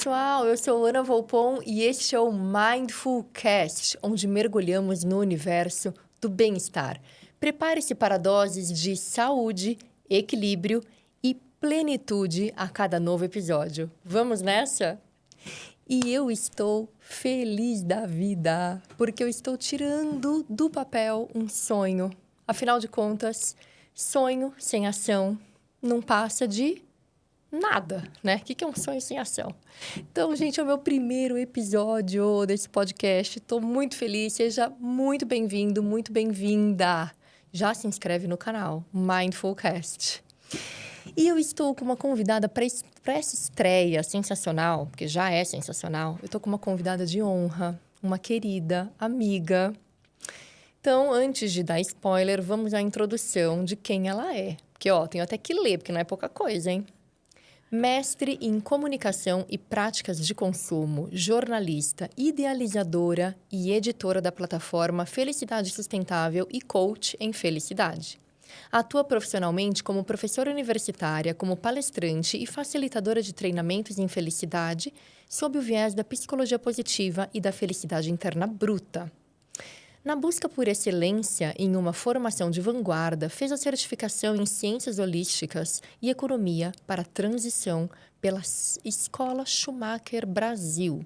pessoal, eu sou Ana Volpon e este é o Mindful Cast, onde mergulhamos no universo do bem-estar. Prepare-se para doses de saúde, equilíbrio e plenitude a cada novo episódio. Vamos nessa? E eu estou feliz da vida, porque eu estou tirando do papel um sonho. Afinal de contas, sonho sem ação não passa de nada, né? O que é um sonho sem ação? Então, gente, é o meu primeiro episódio desse podcast. Estou muito feliz. Seja muito bem-vindo, muito bem-vinda. Já se inscreve no canal Mindfulcast. E eu estou com uma convidada para essa estreia sensacional, porque já é sensacional. Eu estou com uma convidada de honra, uma querida amiga. Então, antes de dar spoiler, vamos à introdução de quem ela é. Porque, tenho até que ler, porque não é pouca coisa, hein? Mestre em Comunicação e Práticas de Consumo, jornalista, idealizadora e editora da plataforma Felicidade Sustentável e coach em felicidade. Atua profissionalmente como professora universitária, como palestrante e facilitadora de treinamentos em felicidade, sob o viés da psicologia positiva e da felicidade interna bruta. Na busca por excelência em uma formação de vanguarda, fez a certificação em Ciências Holísticas e Economia para a Transição pela Escola Schumacher Brasil.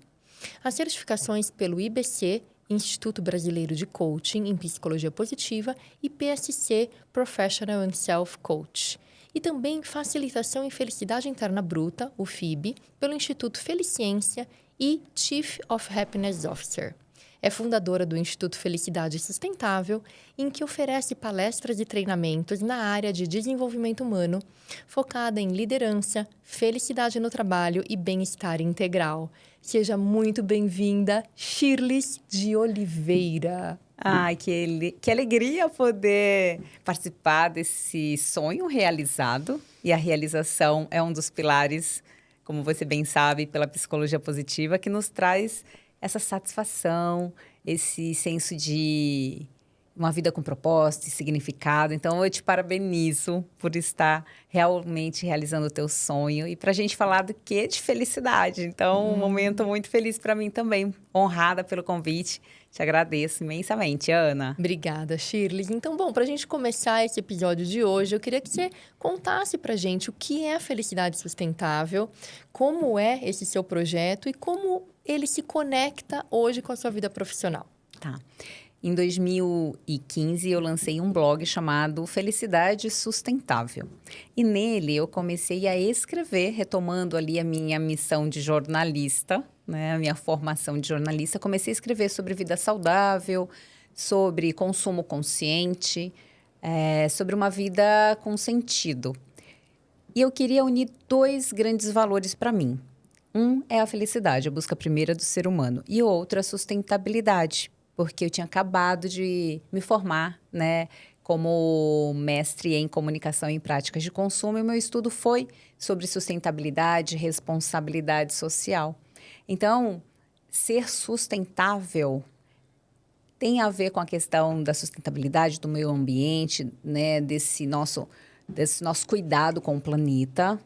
As certificações pelo IBC, Instituto Brasileiro de Coaching em Psicologia Positiva, e PSC, Professional and Self Coach. E também Facilitação em Felicidade Interna Bruta, o FIB, pelo Instituto Feliciência e Chief of Happiness Officer. É fundadora do Instituto Felicidade Sustentável, em que oferece palestras e treinamentos na área de desenvolvimento humano, focada em liderança, felicidade no trabalho e bem-estar integral. Seja muito bem-vinda, Shirlis de Oliveira. Ai, que alegria poder participar desse sonho realizado. E a realização é um dos pilares, como você bem sabe, pela psicologia positiva, que nos traz essa satisfação, esse senso de uma vida com propósito e significado. Então, eu te parabenizo por estar realmente realizando o teu sonho. E para a gente falar do quê? De felicidade. Então, um momento muito feliz para mim também. Honrada pelo convite. Te agradeço imensamente, Ana. Obrigada, Shirley. Então, bom, para a gente começar esse episódio de hoje, eu queria que você contasse para a gente o que é a felicidade sustentável, como é esse seu projeto e como ele se conecta hoje com a sua vida profissional. Tá. Em 2015, eu lancei um blog chamado Felicidade Sustentável. E nele eu comecei a escrever, retomando ali a minha missão de jornalista, né, a minha formação de jornalista. Comecei a escrever sobre vida saudável, sobre consumo consciente, sobre uma vida com sentido. E eu queria unir dois grandes valores para mim. Um é a felicidade, a busca primeira do ser humano. E o outro é a sustentabilidade, porque eu tinha acabado de me formar, né, como mestre em comunicação e práticas de consumo, e o meu estudo foi sobre sustentabilidade e responsabilidade social. Então, ser sustentável tem a ver com a questão da sustentabilidade do meio ambiente, né, desse nosso cuidado com o planeta,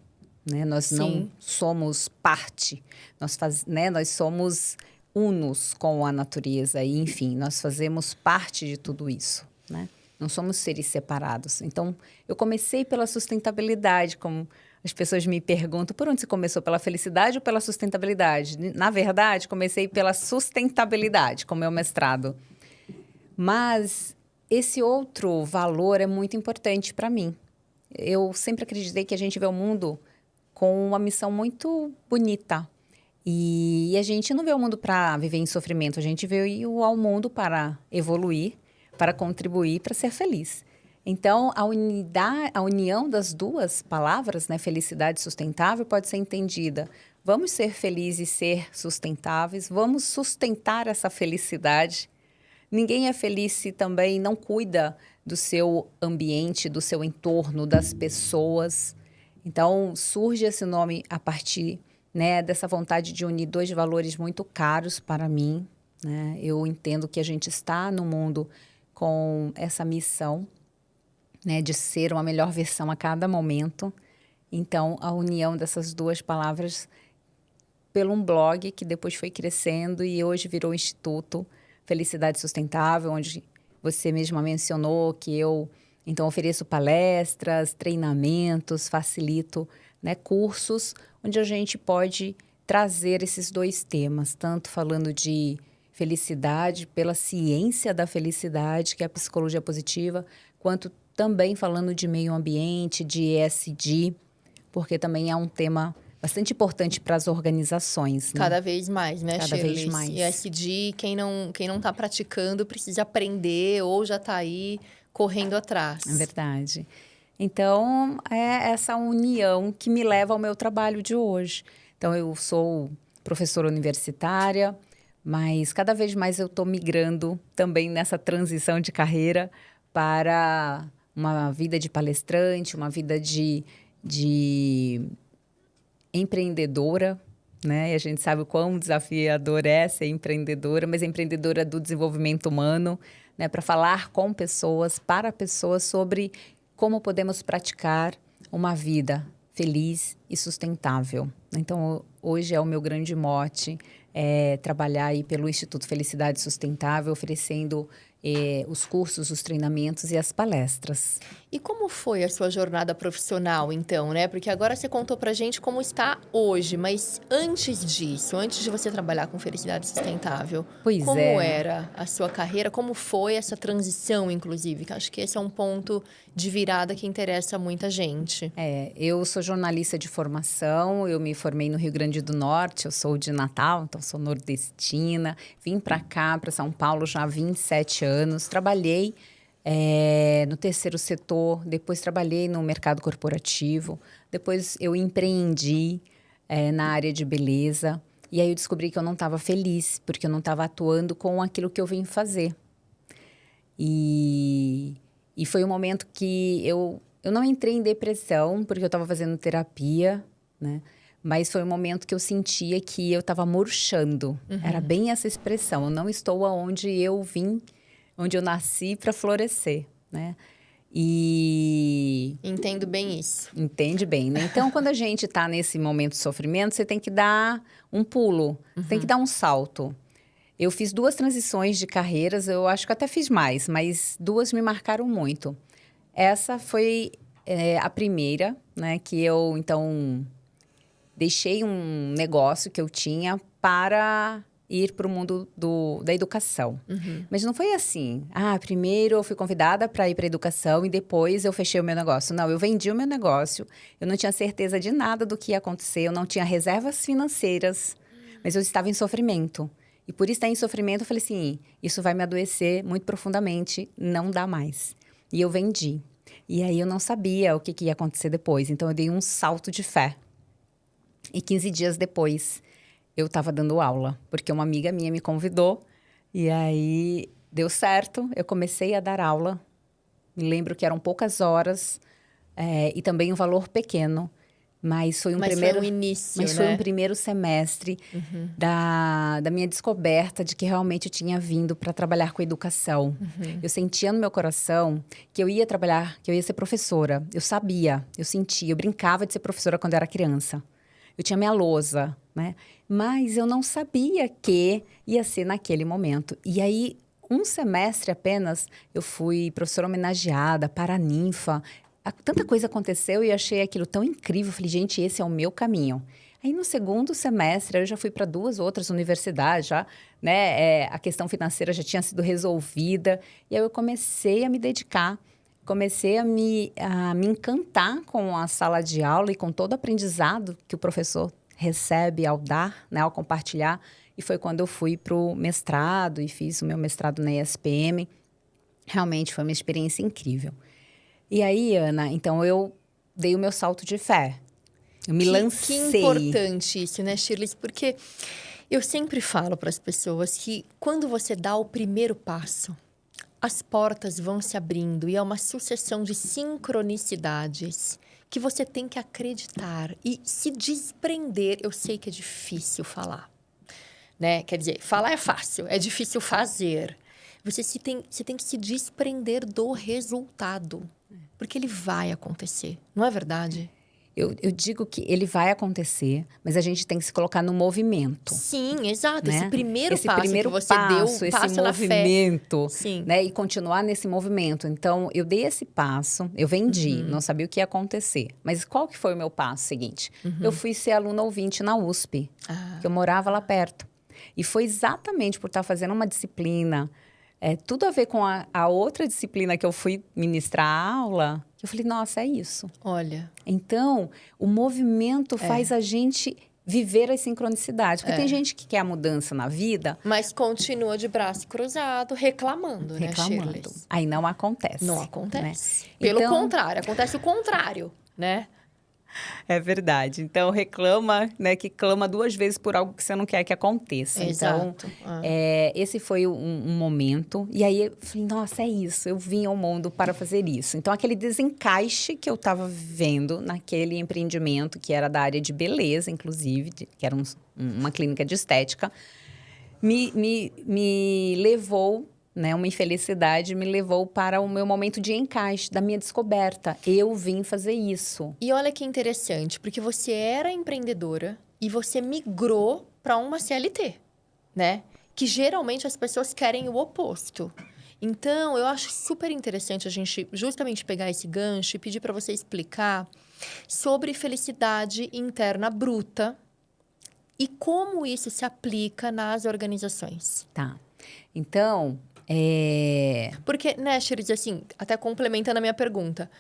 né? Nós não somos parte, nós somos unos com a natureza e, enfim, nós fazemos parte de tudo isso, né? Não somos seres separados. Então, eu comecei pela sustentabilidade, como as pessoas me perguntam, por onde você começou? Pela felicidade ou pela sustentabilidade? Na verdade, comecei pela sustentabilidade, com o meu mestrado. Mas esse outro valor é muito importante para mim. Eu sempre acreditei que a gente vê o mundo com uma missão muito bonita. E a gente não vê o mundo para viver em sofrimento, a gente veio ao mundo para evoluir, para contribuir, para ser feliz. Então, a união das duas palavras, né, felicidade e sustentável, pode ser entendida. Vamos ser felizes e ser sustentáveis, vamos sustentar essa felicidade. Ninguém é feliz se também não cuida do seu ambiente, do seu entorno, das pessoas. Então, surge esse nome a partir, né, dessa vontade de unir dois valores muito caros para mim, né? Eu entendo que a gente está no mundo com essa missão, né, de ser uma melhor versão a cada momento. Então, a união dessas duas palavras pelo um blog que depois foi crescendo e hoje virou o Instituto Felicidade Sustentável, onde você mesma mencionou que eu, então, ofereço palestras, treinamentos, facilito, né, cursos, onde a gente pode trazer esses dois temas, tanto falando de felicidade, pela ciência da felicidade, que é a psicologia positiva, quanto também falando de meio ambiente, de ESG, porque também é um tema bastante importante para as organizações, né? Cada vez mais, né, Cada Shirley? vez mais. ESG, quem não tá praticando precisa aprender ou já tá aí correndo atrás. É verdade. Então, é essa união que me leva ao meu trabalho de hoje. Então, eu sou professora universitária, mas cada vez mais eu estou migrando também nessa transição de carreira para uma vida de palestrante, uma vida de empreendedora, né? E a gente sabe o quão desafiador é ser empreendedora, mas empreendedora do desenvolvimento humano, né? Para falar com pessoas, para pessoas, sobre como podemos praticar uma vida feliz e sustentável. Então, hoje é o meu grande mote, trabalhar aí pelo Instituto Felicidade Sustentável, oferecendo os cursos, os treinamentos e as palestras. E como foi a sua jornada profissional, então, né? Porque agora você contou pra gente como está hoje, mas antes disso, antes de você trabalhar com felicidade sustentável, Pois como é. era a sua carreira? Como foi essa transição, inclusive? Que acho que esse é um ponto de virada que interessa muita gente. Eu sou jornalista de formação, eu me formei no Rio Grande do Norte, eu sou de Natal, então sou nordestina. Vim para cá, para São Paulo, já há 27 anos. Trabalhei no terceiro setor, depois trabalhei no mercado corporativo, depois eu empreendi na área de beleza. E aí eu descobri que eu não estava feliz, porque eu não estava atuando com aquilo que eu vim fazer. E foi um momento que eu não entrei em depressão, porque eu estava fazendo terapia, né? Mas foi um momento que eu sentia que eu estava murchando. Uhum. Era bem essa expressão. Eu não estou aonde eu vim, onde eu nasci para florescer, né? E... Entendo bem isso. Entende bem, né? Então, quando a gente está nesse momento de sofrimento, você tem que dar um pulo, tem que dar um salto. Eu fiz 2 transições de carreiras, eu acho que até fiz mais, mas 2 me marcaram muito. Essa foi a primeira, né? Que eu, então, deixei um negócio que eu tinha para ir para o mundo da educação. Uhum. Mas não foi assim. Primeiro eu fui convidada para ir para a educação e depois eu fechei o meu negócio. Não, eu vendi o meu negócio, eu não tinha certeza de nada do que ia acontecer, eu não tinha reservas financeiras, mas eu estava em sofrimento. E por estar em sofrimento, eu falei assim, isso vai me adoecer muito profundamente, não dá mais. E eu vendi. E aí eu não sabia o que ia acontecer depois, então eu dei um salto de fé. E 15 dias depois, eu estava dando aula, porque uma amiga minha me convidou, e aí deu certo, eu comecei a dar aula. Me lembro que eram poucas horas, e também um valor pequeno. Mas foi um início, mas né? foi um primeiro semestre da minha descoberta de que realmente eu tinha vindo para trabalhar com educação. Eu sentia no meu coração que eu ia trabalhar, que eu ia ser professora. Eu sabia, eu sentia, eu brincava de ser professora quando eu era criança. Eu tinha minha lousa, né? Mas eu não sabia que ia ser naquele momento. E aí, um semestre apenas, eu fui professora homenageada, paraninfa. Tanta coisa aconteceu e eu achei aquilo tão incrível. Falei, gente, esse é o meu caminho. Aí, no segundo semestre, eu já fui para 2 outras universidades, já, né? A questão financeira já tinha sido resolvida. E aí, eu comecei a me dedicar, comecei a me encantar com a sala de aula e com todo o aprendizado que o professor recebe ao dar, né? Ao compartilhar. E foi quando eu fui para o mestrado e fiz o meu mestrado na ESPM. Realmente, foi uma experiência incrível. E aí, Ana, então eu dei o meu salto de fé. Eu me lancei. Que importante isso, né, Shirley? Porque eu sempre falo para as pessoas que quando você dá o primeiro passo, as portas vão se abrindo e é uma sucessão de sincronicidades que você tem que acreditar e se desprender. Eu sei que é difícil falar, né? Quer dizer, falar é fácil, é difícil fazer. Você tem que se desprender do resultado. Porque ele vai acontecer, não é verdade? Eu digo que ele vai acontecer, mas a gente tem que se colocar no movimento. Sim, exato. Né? Esse primeiro esse passo primeiro que você passo, deu, esse passa na fé. movimento, Sim. né? E continuar nesse movimento. Então, eu dei esse passo, eu vendi, não sabia o que ia acontecer. Mas qual que foi o meu passo seguinte? Eu fui ser aluna ouvinte na USP, que eu morava lá perto. E foi exatamente por estar fazendo uma disciplina, tudo a ver com a outra disciplina que eu fui ministrar a aula, que eu falei, nossa, é isso. Olha. Então, o movimento faz a gente viver as sincronicidades. Porque tem gente que quer a mudança na vida... Mas continua de braço cruzado, reclamando, né, Shirley? Aí não acontece. Não acontece. Né? Pelo então, contrário, acontece o contrário, né? É verdade. Então, reclama, né? Que clama 2 vezes por algo que você não quer que aconteça. Exato. Então, esse foi um momento. E aí, eu falei, nossa, é isso. Eu vim ao mundo para fazer isso. Então, aquele desencaixe que eu estava vivendo naquele empreendimento, que era da área de beleza, inclusive, que era uma clínica de estética, me levou... Né, uma infelicidade me levou para o meu momento de encaixe, da minha descoberta. Eu vim fazer isso. E olha que interessante, porque você era empreendedora e você migrou para uma CLT, né? Que geralmente as pessoas querem o oposto. Então, eu acho super interessante a gente justamente pegar esse gancho e pedir para você explicar sobre felicidade interna bruta e como isso se aplica nas organizações. Tá. Então... Porque, né, Shiris, assim, até complementando a minha pergunta,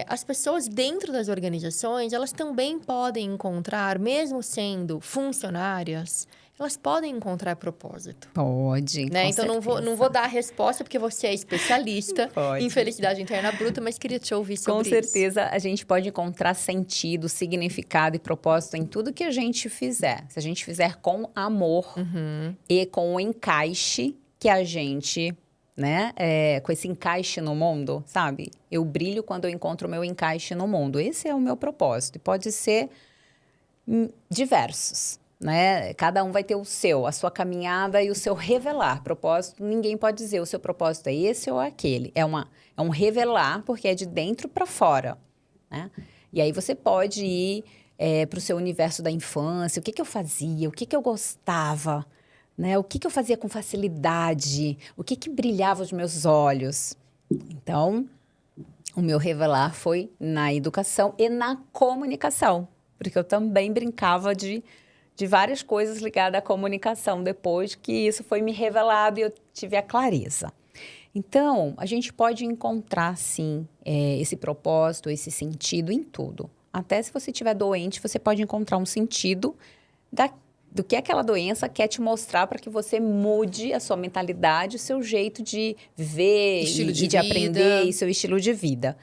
as pessoas dentro das organizações, elas também podem encontrar, mesmo sendo funcionárias, elas podem encontrar propósito. Pode, né? com Então, não vou dar a resposta, porque você é especialista em felicidade interna bruta, mas queria te ouvir sobre isso. Com certeza, a gente pode encontrar sentido, significado e propósito em tudo que a gente fizer. Se a gente fizer com amor e com o encaixe que a gente, né, com esse encaixe no mundo, sabe? Eu brilho quando eu encontro o meu encaixe no mundo. Esse é o meu propósito. E pode ser diversos, né? Cada um vai ter o seu, a sua caminhada e o seu revelar. Propósito, ninguém pode dizer o seu propósito é esse ou aquele. É um revelar, porque é de dentro para fora, né? E aí você pode ir para o seu universo da infância. O que eu fazia? O que eu gostava? Né? O que eu fazia com facilidade? O que brilhava os meus olhos? Então, o meu revelar foi na educação e na comunicação. Porque eu também brincava de várias coisas ligadas à comunicação. Depois que isso foi me revelado e eu tive a clareza. Então, a gente pode encontrar, sim, esse propósito, esse sentido em tudo. Até se você estiver doente, você pode encontrar um sentido do que aquela doença quer te mostrar para que você mude a sua mentalidade, o seu jeito de viver e de aprender e seu estilo de vida.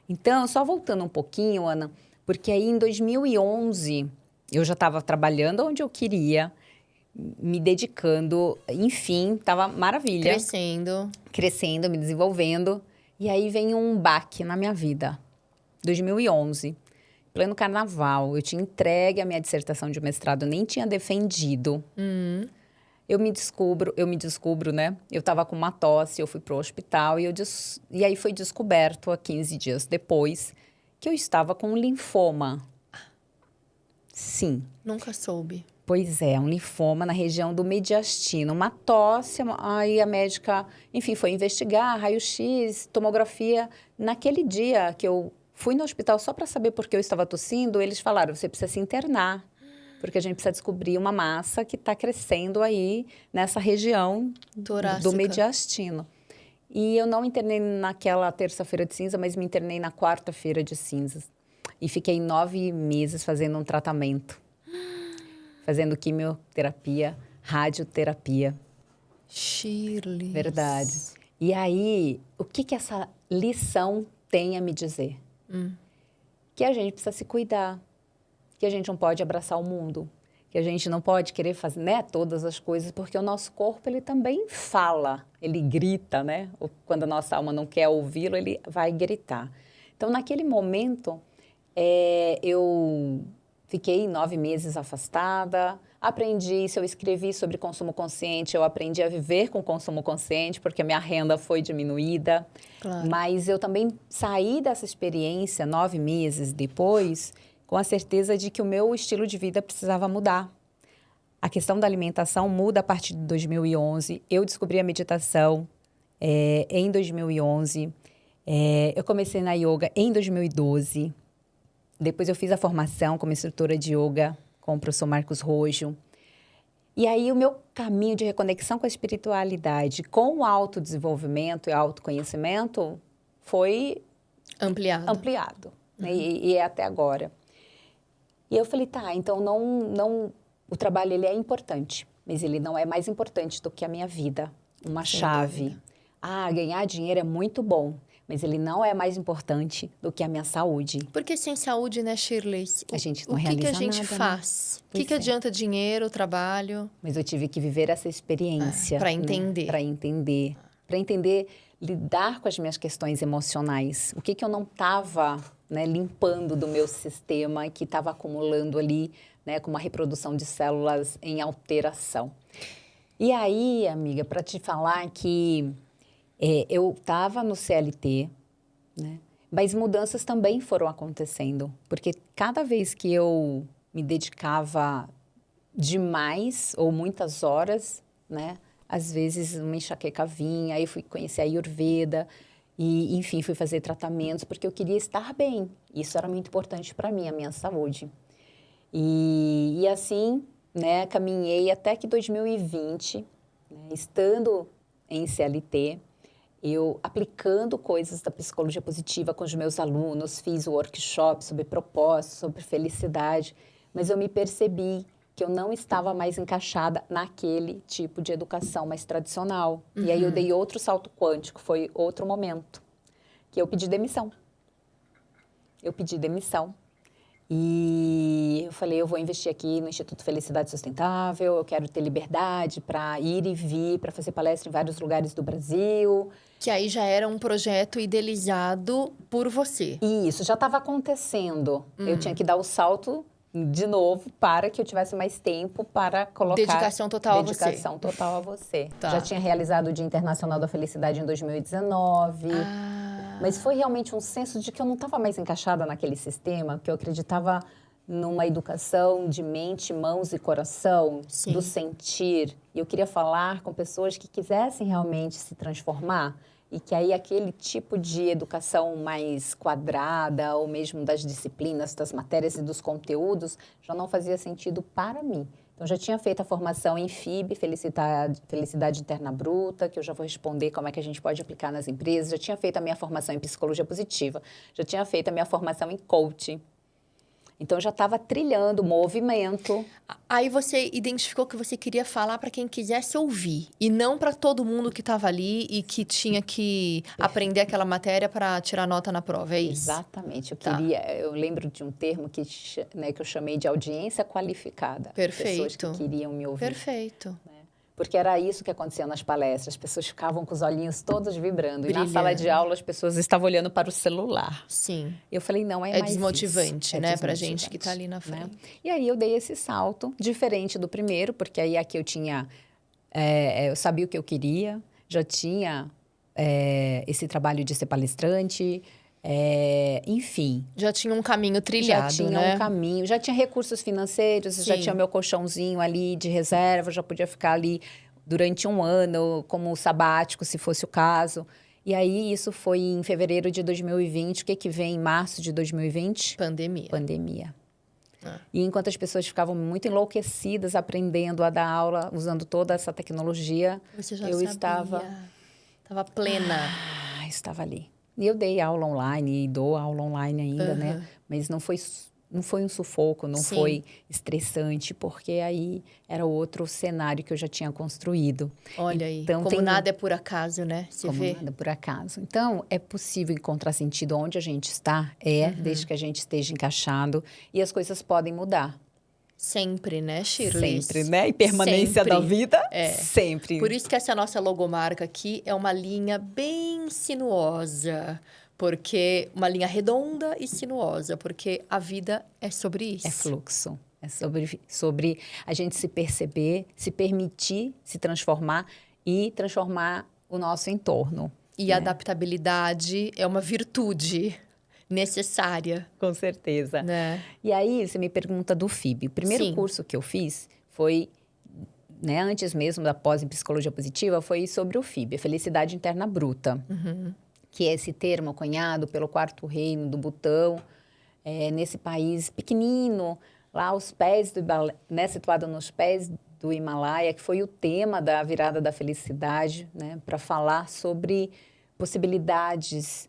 Então, só voltando um pouquinho, Ana, porque aí em 2011 eu já estava trabalhando onde eu queria, me dedicando, enfim, estava maravilha. Crescendo, me desenvolvendo. E aí vem um baque na minha vida, 2011. Pleno carnaval, eu tinha entregue a minha dissertação de mestrado, nem tinha defendido. Eu me descubro, né? Eu estava com uma tosse, eu fui pro hospital e aí foi descoberto, há 15 dias depois, que eu estava com linfoma. Sim. Nunca soube. Pois é, um linfoma na região do mediastino, uma tosse, aí a médica, enfim, foi investigar, raio-x, tomografia. Naquele dia que eu fui no hospital só para saber por que eu estava tossindo, eles falaram, você precisa se internar, porque a gente precisa descobrir uma massa que está crescendo aí nessa região do mediastino. E eu não internei naquela terça-feira de cinza, mas me internei na quarta-feira de cinzas. E fiquei 9 meses fazendo um tratamento, fazendo quimioterapia, radioterapia. Shirley. Verdade. E aí, o que essa lição tem a me dizer? Que a gente precisa se cuidar, que a gente não pode abraçar o mundo, que a gente não pode querer fazer, né, todas as coisas, porque o nosso corpo, ele também fala, ele grita, né? Quando a nossa alma não quer ouvi-lo, ele vai gritar. Então, naquele momento, eu fiquei 9 meses afastada, aprendi, se eu escrevi sobre consumo consciente, eu aprendi a viver com consumo consciente, porque a minha renda foi diminuída. Claro. Mas eu também saí dessa experiência 9 meses depois com a certeza de que o meu estilo de vida precisava mudar. A questão da alimentação muda a partir de 2011. Eu descobri a meditação em 2011. Eu comecei na yoga em 2012. Depois eu fiz a formação como instrutora de yoga com o professor Marcos Rojo. E aí o meu caminho de reconexão com a espiritualidade, com o autodesenvolvimento e autoconhecimento, foi ampliado, né? E é até agora. E eu falei, tá, então o trabalho ele é importante, mas ele não é mais importante do que a minha vida. Uma chave. Ganhar dinheiro é muito bom, mas ele não é mais importante do que a minha saúde. Porque sem saúde, né, Shirley? A gente não realiza nada. O que a gente faz? Né? O que adianta dinheiro, trabalho? Mas eu tive que viver essa experiência. Para entender. Para entender. Para entender, lidar com as minhas questões emocionais. O que eu não estava, né, limpando do meu sistema e que estava acumulando ali, né, com uma reprodução de células em alteração. E aí, amiga, para te falar que eu estava no CLT, né, mas mudanças também foram acontecendo, porque cada vez que eu me dedicava demais ou muitas horas, né, às vezes uma enxaqueca vinha, aí fui conhecer a Ayurveda e, enfim, fui fazer tratamentos porque eu queria estar bem. Isso era muito importante para mim, a minha saúde. E assim, né, caminhei até que 2020, né, estando em CLT, eu aplicando coisas da psicologia positiva com os meus alunos, fiz workshop sobre propósito, sobre felicidade, mas eu me percebi que eu não estava mais encaixada naquele tipo de educação mais tradicional. E aí eu dei outro salto quântico, foi outro momento, que eu pedi demissão. E eu falei, eu vou investir aqui no Instituto Felicidade Sustentável, eu quero ter liberdade para ir e vir, para fazer palestra em vários lugares do Brasil. Que aí já era um projeto idealizado por você. Isso, já estava acontecendo. Eu tinha que dar o salto de novo para que eu tivesse mais tempo para colocar... Dedicação total a você. Tá. Já tinha realizado o Dia Internacional da Felicidade em 2019. Mas foi realmente um senso de que eu não estava mais encaixada naquele sistema, que eu acreditava numa educação de mente, mãos e coração, Sim. do sentir. E eu queria falar com pessoas que quisessem realmente se transformar e que aí aquele tipo de educação mais quadrada, ou mesmo das disciplinas, das matérias e dos conteúdos, já não fazia sentido para mim. Então, já tinha feito a formação em FIB, Felicidade Interna Bruta, que eu já vou responder como é que a gente pode aplicar nas empresas. Já tinha feito a minha formação em Psicologia Positiva. Já tinha feito a minha formação em Coaching. Então, eu já estava trilhando movimento. Aí você identificou que você queria falar para quem quisesse ouvir. E não para todo mundo que estava ali e que tinha que aprender aquela matéria para tirar nota na prova, é isso? Exatamente. Eu lembro de um termo que eu chamei de audiência qualificada. Perfeito. Pessoas que queriam me ouvir. Perfeito. Porque era isso que acontecia nas palestras. As pessoas ficavam com os olhinhos todos vibrando. Brilhando. E na sala de aula, as pessoas estavam olhando para o celular. Sim. Eu falei, não, é mais desmotivante, isso. né? Para gente que está ali na frente. Né? E aí, eu dei esse salto, diferente do primeiro, porque aí aqui eu tinha... eu sabia o que eu queria, já tinha esse trabalho de ser palestrante... enfim. Já tinha um caminho trilhado, já tinha né? um caminho, já tinha recursos financeiros, Sim. já tinha meu colchãozinho ali de reserva, já podia ficar ali durante um ano, como sabático, se fosse o caso. E aí, isso foi em fevereiro de 2020. O que vem em março de 2020? Pandemia. E enquanto as pessoas ficavam muito enlouquecidas aprendendo a dar aula, usando toda essa tecnologia, Você já eu sabia. estava plena. Estava ali. E eu dei aula online e dou aula online ainda, né? Mas não foi um sufoco, não Sim. foi estressante, porque aí era outro cenário que eu já tinha construído. Olha então, aí, como nada é por acaso, né? Você como vê? nada por acaso. Então, é possível encontrar sentido onde a gente está, desde que a gente esteja encaixado, e as coisas podem mudar. Sempre, né, Shirley? Sempre, né? E permanência da vida, sempre. Por isso que essa nossa logomarca aqui é uma linha bem sinuosa. Porque uma linha redonda e sinuosa. Porque a vida é sobre isso. É fluxo. É sobre a gente se perceber, se permitir se transformar e transformar o nosso entorno. E a adaptabilidade é uma virtude. necessária. Com certeza. Né? E aí, você me pergunta do FIB. O primeiro Sim. curso que eu fiz foi, né, antes mesmo da pós em Psicologia Positiva, foi sobre o FIB, a Felicidade Interna Bruta. Que é esse termo cunhado pelo Quarto Reino do Butão, nesse país pequenino, lá aos pés né, situado nos pés do Himalaia, que foi o tema da Virada da Felicidade, né, para falar sobre possibilidades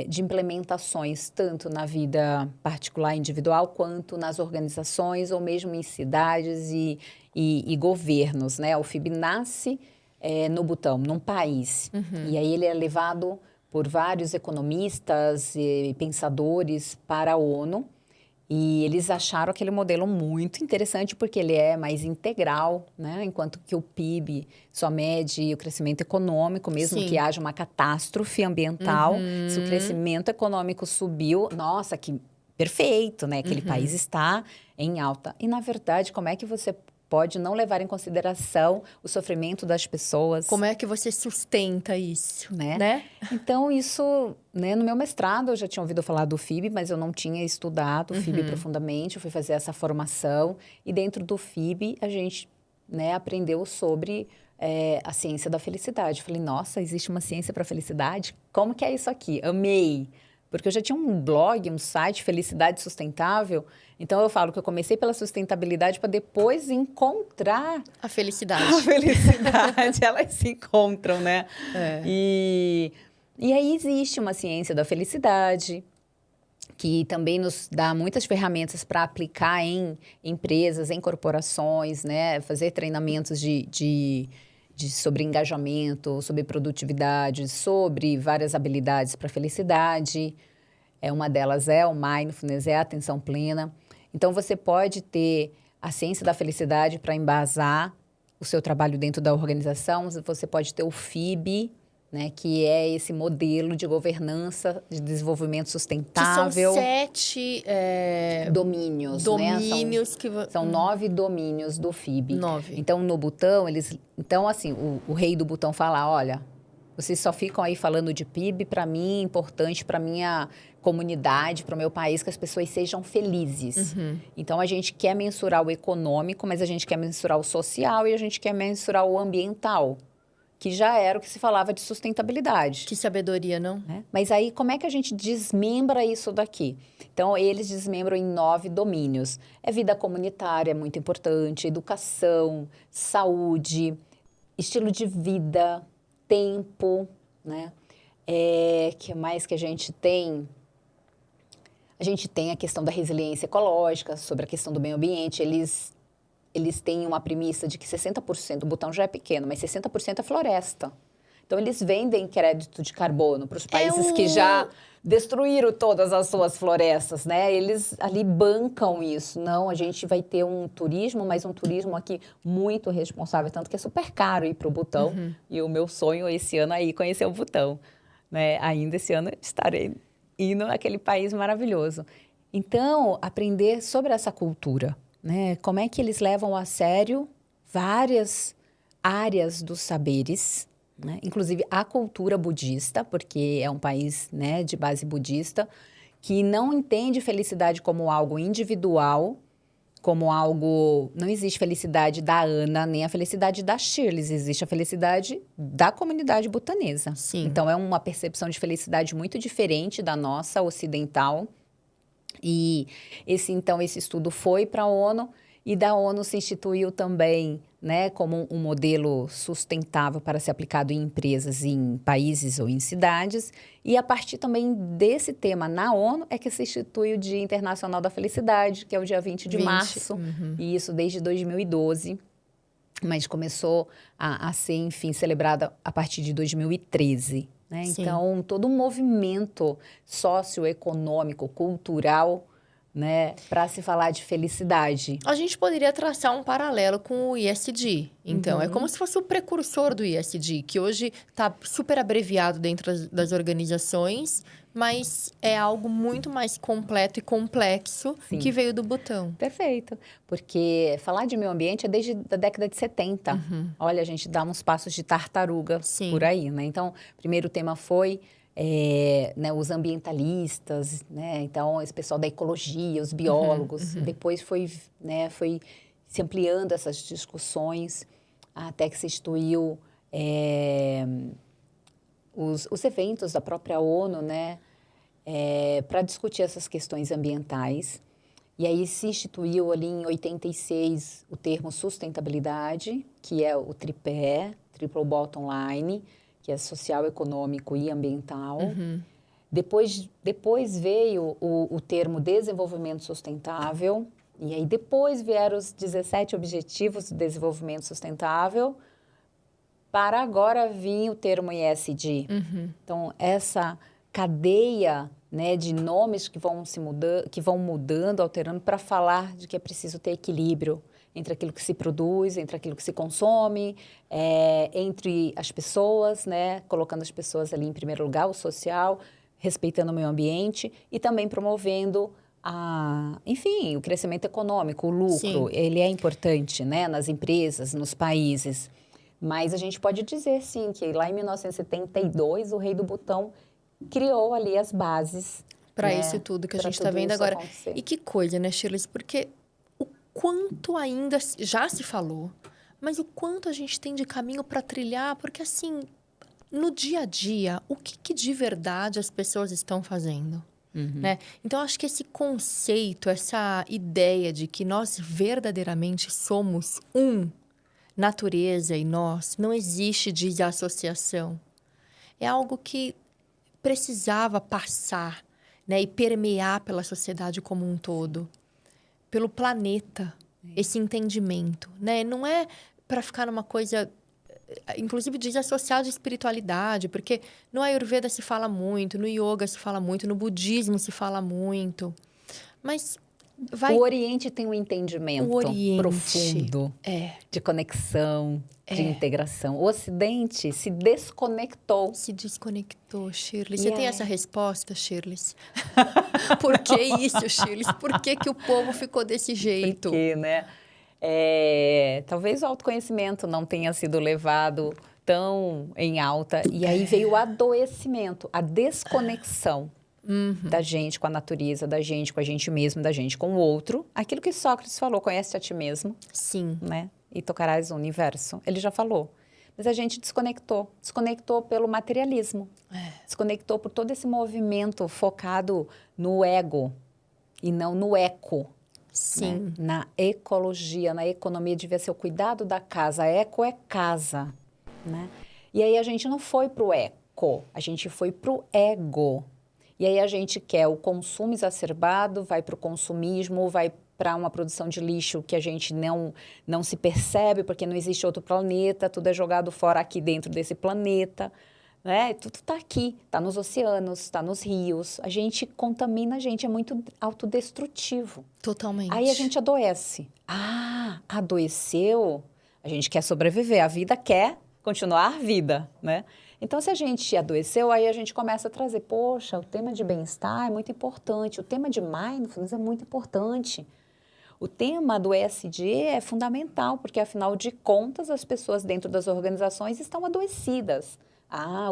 de implementações, tanto na vida particular individual, quanto nas organizações, ou mesmo em cidades e governos. Né? O FIB nasce no Butão, num país, e aí ele é levado por vários economistas e pensadores para a ONU, e eles acharam aquele modelo muito interessante porque ele é mais integral, né? Enquanto que o PIB só mede o crescimento econômico, mesmo Sim. que haja uma catástrofe ambiental. Se o crescimento econômico subiu, nossa, que perfeito, né? Aquele país está em alta. E, na verdade, como é que você pode não levar em consideração o sofrimento das pessoas? Como é que você sustenta isso? Né? Então, isso, né, no meu mestrado, eu já tinha ouvido falar do FIB, mas eu não tinha estudado o FIB profundamente. Eu fui fazer essa formação e dentro do FIB a gente, né, aprendeu sobre a ciência da felicidade. Eu falei, nossa, existe uma ciência para a felicidade? Como que é isso aqui? Amei! Porque eu já tinha um blog, um site, Felicidade Sustentável. Então, eu falo que eu comecei pela sustentabilidade para depois encontrar A felicidade. a felicidade. Elas se encontram, né? E aí existe uma ciência da felicidade que também nos dá muitas ferramentas para aplicar em empresas, em corporações, né? Fazer treinamentos sobre engajamento, sobre produtividade, sobre várias habilidades para felicidade. Uma delas é o mindfulness, é a atenção plena. Então, você pode ter a ciência da felicidade para embasar o seu trabalho dentro da organização. Você pode ter o FIB, né, que é esse modelo de governança de desenvolvimento sustentável. Que são 7 domínios, domínios, né? São 9 domínios do FIB. 9. Então, no Butão, então, assim, o rei do Butão fala, olha, vocês só ficam aí falando de PIB, para mim é importante, para minha comunidade, para o meu país, que as pessoas sejam felizes. Então, a gente quer mensurar o econômico, mas a gente quer mensurar o social e a gente quer mensurar o ambiental, que já era o que se falava de sustentabilidade. Que sabedoria, não? Né? Mas aí, como é que a gente desmembra isso daqui? Então, eles desmembram em 9 domínios. Vida comunitária, é muito importante, educação, saúde, estilo de vida, tempo, né? Que mais que a gente tem? A gente tem a questão da resiliência ecológica, sobre a questão do meio ambiente. Eles têm uma premissa de que 60%, o Butão já é pequeno, mas 60% é floresta. Então, eles vendem crédito de carbono para os países que já destruíram todas as suas florestas, né? Eles ali bancam isso. Não, a gente vai ter um turismo, mas um turismo aqui muito responsável, tanto que é super caro ir para o Butão. E o meu sonho esse ano é ir conhecer o Butão. Né? Ainda esse ano estarei indo naquele país maravilhoso. Então, aprender sobre essa cultura, né? Como é que eles levam a sério várias áreas dos saberes, né? Inclusive a cultura budista, porque é um país, né, de base budista, que não entende felicidade como algo individual, como algo... Não existe felicidade da Ana, nem a felicidade da Shirley, existe a felicidade da comunidade butanesa. Sim. Então, é uma percepção de felicidade muito diferente da nossa ocidental. E esse estudo foi para a ONU, e da ONU se instituiu também, né, como um modelo sustentável para ser aplicado em empresas, em países ou em cidades. E a partir também desse tema na ONU é que se institui o Dia Internacional da Felicidade, que é o dia 20 de março, e isso desde 2012, mas começou a ser, enfim, celebrada a partir de 2013. Né? Então, todo um movimento socioeconômico, cultural, né, para se falar de felicidade. A gente poderia traçar um paralelo com o ISD. Então, é como se fosse o precursor do ISD, que hoje está super abreviado dentro das organizações, mas é algo muito mais completo e complexo que veio do Butão. Perfeito. Porque falar de meio ambiente é desde a década de 70. Olha, a gente dá uns passos de tartaruga por aí, né? Então, o primeiro tema foi né, os ambientalistas, né? Então, esse pessoal da ecologia, os biólogos. Depois foi se ampliando essas discussões, até que se instituiu os eventos da própria ONU, né? Para discutir essas questões ambientais. E aí se instituiu ali em 86 o termo sustentabilidade, que é o tripé, triple bottom line, que é social, econômico e ambiental. Depois veio o termo desenvolvimento sustentável, e aí depois vieram os 17 Objetivos do Desenvolvimento Sustentável, para agora vir o termo ESG. Então, essa cadeia, né, de nomes que vão mudando, alterando, para falar de que é preciso ter equilíbrio entre aquilo que se produz, entre aquilo que se consome, entre as pessoas, né, colocando as pessoas ali em primeiro lugar, o social, respeitando o meio ambiente e também promovendo enfim, o crescimento econômico, o lucro. Sim. Ele é importante, né, nas empresas, nos países. Mas a gente pode dizer, sim, que lá em 1972 o rei do Butão criou ali as bases Para né, isso tudo que a pra gente está tudo vendo isso agora. acontecer. E que coisa, né, Shirley? Porque o quanto ainda já se falou, mas o quanto a gente tem de caminho para trilhar, porque assim, no dia a dia, o que de verdade as pessoas estão fazendo? Né? Então, acho que esse conceito, essa ideia de que nós verdadeiramente somos natureza e nós, não existe desassociação. É algo que precisava passar, né, e permear pela sociedade como um todo, pelo planeta, esse entendimento, né? Não é para ficar numa coisa, inclusive desassociada de espiritualidade, porque no Ayurveda se fala muito, no Yoga se fala muito, no budismo se fala muito, mas O Oriente tem um entendimento profundo de conexão, de integração. O Ocidente se desconectou. Se desconectou, Shirley. E Você tem essa resposta, Shirley? Por que isso, Shirley? Por que o povo ficou desse jeito? Porque, né? Talvez o autoconhecimento não tenha sido levado tão em alta. E aí veio o adoecimento, a desconexão. Da gente com a natureza, da gente com a gente mesmo, da gente com o outro. Aquilo que Sócrates falou, conhece a ti mesmo. Sim. Né? E tocarás o universo. Ele já falou. Mas a gente desconectou. Desconectou pelo materialismo. Desconectou por todo esse movimento focado no ego e não no eco. Sim. Né? Na ecologia, na economia, devia ser o cuidado da casa. Eco é casa. Né? E aí a gente não foi para o eco, a gente foi para o ego. E aí a gente quer o consumo exacerbado, vai para o consumismo, vai para uma produção de lixo que a gente não se percebe, porque não existe outro planeta, tudo é jogado fora aqui dentro desse planeta. Né? Tudo está aqui, está nos oceanos, está nos rios. A gente contamina, a gente é muito autodestrutivo. Totalmente. Aí a gente adoece. Adoeceu, a gente quer sobreviver, a vida quer continuar a vida, né? Então, se a gente adoeceu, aí a gente começa a trazer, poxa, o tema de bem-estar é muito importante, o tema de mindfulness é muito importante. O tema do ESG é fundamental, porque, afinal de contas, as pessoas dentro das organizações estão adoecidas.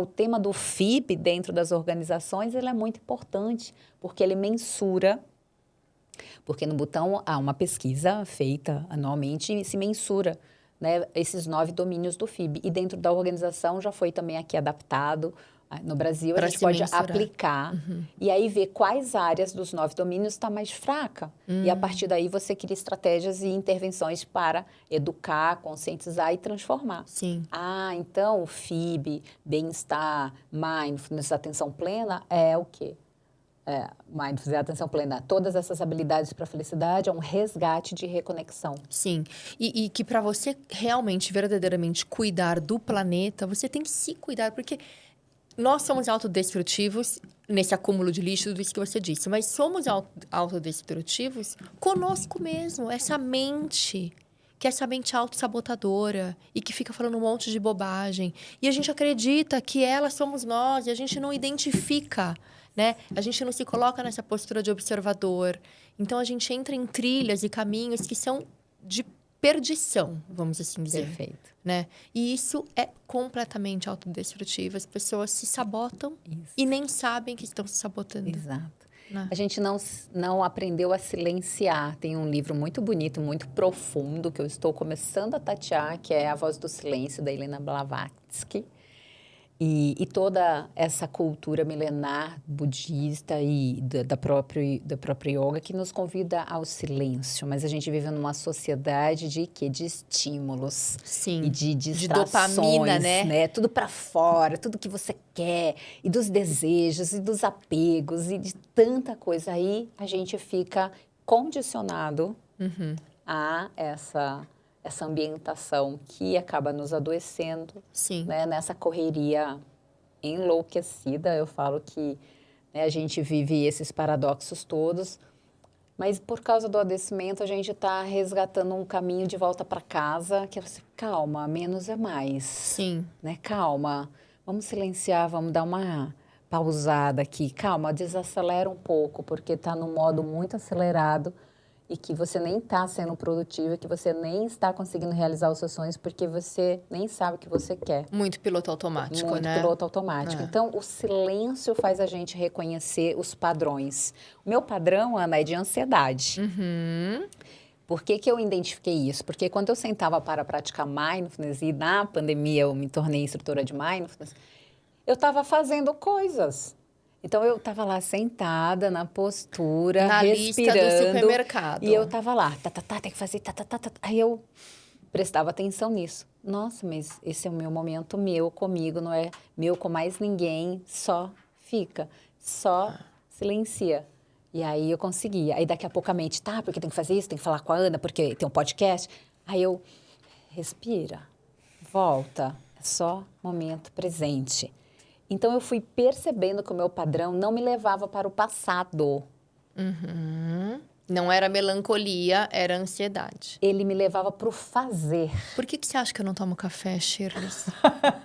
O tema do FIB dentro das organizações ele é muito importante, porque ele mensura. Porque no Butão há uma pesquisa feita anualmente e se mensura, né, esses 9 domínios do FIB. E dentro da organização já foi também aqui adaptado. No Brasil, a gente pode aplicar e aí ver quais áreas dos 9 domínios está mais fraca. E a partir daí você cria estratégias e intervenções para educar, conscientizar e transformar. Sim. Então o FIB, bem-estar, mindfulness, atenção plena é o quê? Mindfulness é atenção plena. Todas essas habilidades para a felicidade é um resgate de reconexão. Sim. E que para você realmente, verdadeiramente cuidar do planeta, você tem que se cuidar, porque nós somos autodestrutivos nesse acúmulo de lixo, tudo isso que você disse, mas somos autodestrutivos conosco mesmo, essa mente, que é essa mente autossabotadora e que fica falando um monte de bobagem. E a gente acredita que ela somos nós e a gente não identifica, né? A gente não se coloca nessa postura de observador. Então, a gente entra em trilhas e caminhos que são de perdição, vamos assim dizer. Perfeito. Né? E isso é completamente autodestrutivo. As pessoas se sabotam e nem sabem que estão se sabotando. Exato. Né? A gente não aprendeu a silenciar. Tem um livro muito bonito, muito profundo, que eu estou começando a tatear, que é A Voz do Silêncio, da Helena Blavatsky. E toda essa cultura milenar budista e da própria yoga que nos convida ao silêncio. Mas a gente vive numa sociedade de quê? De estímulos. Sim. E de distrações, de dopamina, né? Tudo para fora, tudo que você quer. E dos desejos, e dos apegos, e de tanta coisa. Aí a gente fica condicionado a essa ambientação que acaba nos adoecendo. Sim. Né? Nessa correria enlouquecida, eu falo que, né, a gente vive esses paradoxos todos, mas por causa do adoecimento a gente está resgatando um caminho de volta para casa, que é assim, calma, menos é mais. Sim. Né? Calma, vamos silenciar, vamos dar uma pausada aqui. Calma, desacelera um pouco, porque está num modo muito acelerado e que você nem está sendo produtivo, que você nem está conseguindo realizar os seus sonhos, porque você nem sabe o que você quer. Muito piloto automático, Muito né? piloto automático. Então, o silêncio faz a gente reconhecer os padrões. O meu padrão, Ana, é de ansiedade. Por que eu identifiquei isso? Porque quando eu sentava para praticar mindfulness, e na pandemia eu me tornei instrutora de mindfulness, eu estava fazendo coisas. Então, eu estava lá sentada, na postura, na respirando. lista do supermercado. E eu estava lá, tem que fazer, Aí eu prestava atenção nisso. Nossa, mas esse é o meu momento meu comigo, não é meu com mais ninguém. Só fica, só silencia. E aí eu conseguia. Aí daqui a pouco a mente, porque tem que fazer isso, tem que falar com a Ana, porque tem um podcast. Aí eu, respira, volta, é só momento presente. Então, eu fui percebendo que o meu padrão não me levava para o passado. Não era melancolia, era ansiedade. Ele me levava para o fazer. Por que você acha que eu não tomo café, Shirley?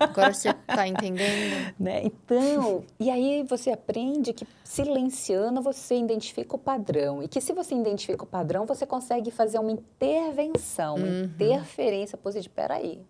Agora você está entendendo? Né? Então, e aí você aprende que silenciando você identifica o padrão. E que se você identifica o padrão, você consegue fazer uma intervenção, uma interferência positiva. Peraí,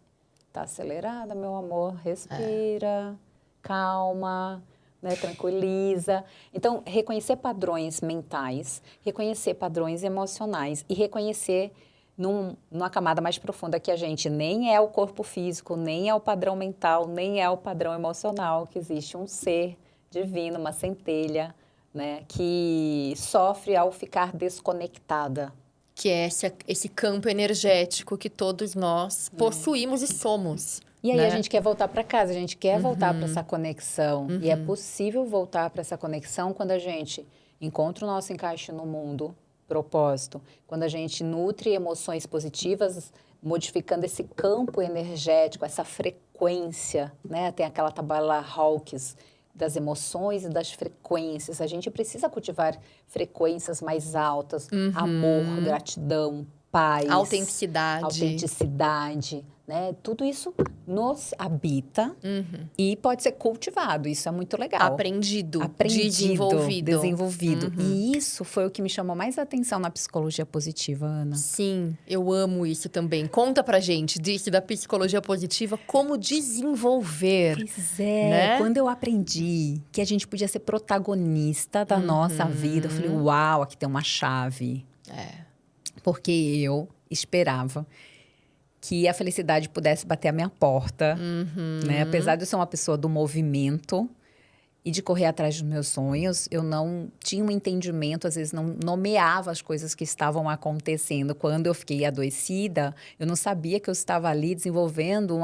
tá acelerada, meu amor, respira. Calma, né? Tranquiliza. Então, reconhecer padrões mentais, reconhecer padrões emocionais e reconhecer numa camada mais profunda que a gente nem é o corpo físico, nem é o padrão mental, nem é o padrão emocional, que existe um ser divino, uma centelha, né? Que sofre ao ficar desconectada. Que é esse campo energético que todos nós possuímos e somos. E aí, né? A gente quer voltar para casa, a gente quer voltar para essa conexão. E é possível voltar para essa conexão quando a gente encontra o nosso encaixe no mundo, propósito. Quando a gente nutre emoções positivas, modificando esse campo energético, essa frequência, né? Tem aquela tabela Hawkins das emoções e das frequências. A gente precisa cultivar frequências mais altas, amor, gratidão, paz. Autenticidade. Né? Tudo isso nos habita e pode ser cultivado. Isso é muito legal. Aprendido. Desenvolvido. E isso foi o que me chamou mais atenção na psicologia positiva, Ana. Sim, eu amo isso também. Conta pra gente disso da psicologia positiva, como desenvolver. Pois é, né? Quando eu aprendi que a gente podia ser protagonista da nossa vida, eu falei, uau, aqui tem uma chave. Porque eu esperava que a felicidade pudesse bater a minha porta, né? Apesar de eu ser uma pessoa do movimento e de correr atrás dos meus sonhos, eu não tinha um entendimento, às vezes não nomeava as coisas que estavam acontecendo. Quando eu fiquei adoecida, eu não sabia que eu estava ali desenvolvendo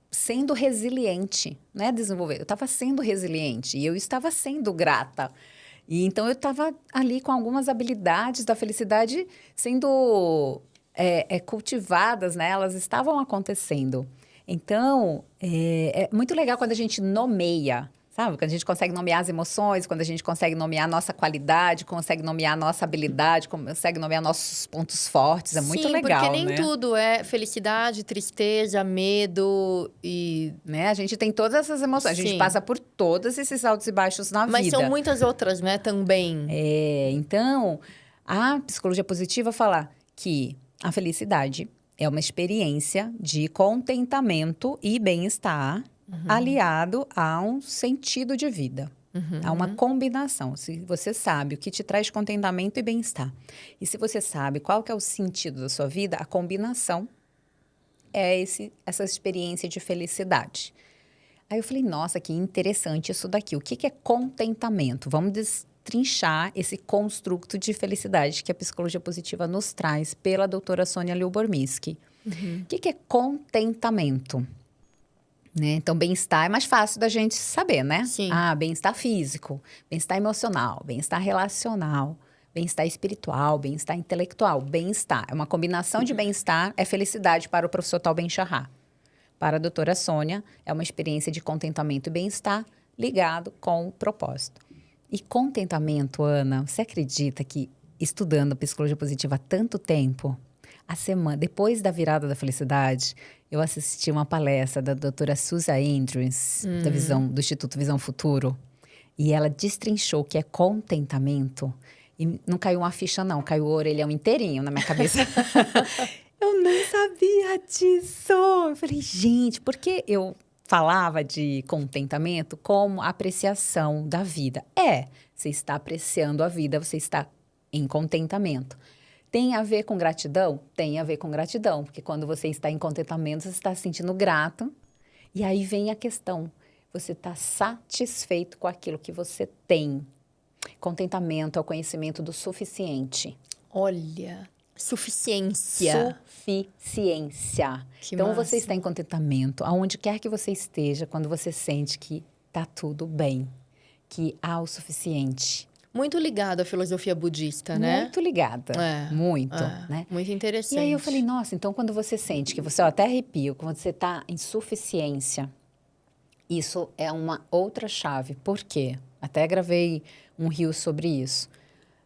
sendo resiliente, né? Eu estava sendo resiliente e eu estava sendo grata. E então, eu estava ali com algumas habilidades da felicidade sendo cultivadas, né? Elas estavam acontecendo. Então, é muito legal quando a gente nomeia, sabe? Quando a gente consegue nomear as emoções, quando a gente consegue nomear a nossa qualidade, consegue nomear a nossa habilidade, consegue nomear nossos pontos fortes. É muito legal, porque nem né? tudo é felicidade, tristeza, medo e... né? A gente tem todas essas emoções. Sim. A gente passa por todos esses altos e baixos na vida. Mas são muitas outras, né? Também. Então, a psicologia positiva fala que A felicidade é uma experiência de contentamento e bem-estar aliado a um sentido de vida. Há uma combinação. Se você sabe o que te traz contentamento e bem-estar, e se você sabe qual que é o sentido da sua vida, a combinação é essa experiência de felicidade. Aí eu falei, nossa, que interessante isso daqui. O que é contentamento? Vamos destrinchar esse construto de felicidade que a psicologia positiva nos traz pela doutora Sônia Lyubomirsky. O que é contentamento? Né? Então, bem-estar é mais fácil da gente saber, né? Sim. Bem-estar físico, bem-estar emocional, bem-estar relacional, bem-estar espiritual, bem-estar intelectual. Bem-estar é uma combinação de bem-estar, é felicidade para o professor Tal Ben-Shahar. Para a doutora Sônia, é uma experiência de contentamento e bem-estar ligado com o propósito. E contentamento, Ana, você acredita que estudando psicologia positiva há tanto tempo, depois da virada da felicidade, eu assisti uma palestra da doutora Susan Andrews, do Instituto Visão Futuro, e ela destrinchou o que é contentamento. E não caiu uma ficha, não, caiu o orelhão inteirinho na minha cabeça. Eu não sabia disso. Eu falei, gente, porque eu falava de contentamento como apreciação da vida. Você está apreciando a vida, você está em contentamento. Tem a ver com gratidão? Tem a ver com gratidão, porque quando você está em contentamento, você está se sentindo grato. E aí vem a questão, você está satisfeito com aquilo que você tem. Contentamento é o conhecimento do suficiente. Olha, suficiência. Suficiência. Que então, massa. você está em contentamento, aonde quer que você esteja, quando você sente que está tudo bem, que há o suficiente. Muito ligado à filosofia budista, né? Muito ligada. Muito, né? Muito interessante. E aí eu falei, nossa, então quando você sente que você até arrepia, quando você está em suficiência, isso é uma outra chave. Por quê? Até gravei um reel sobre isso.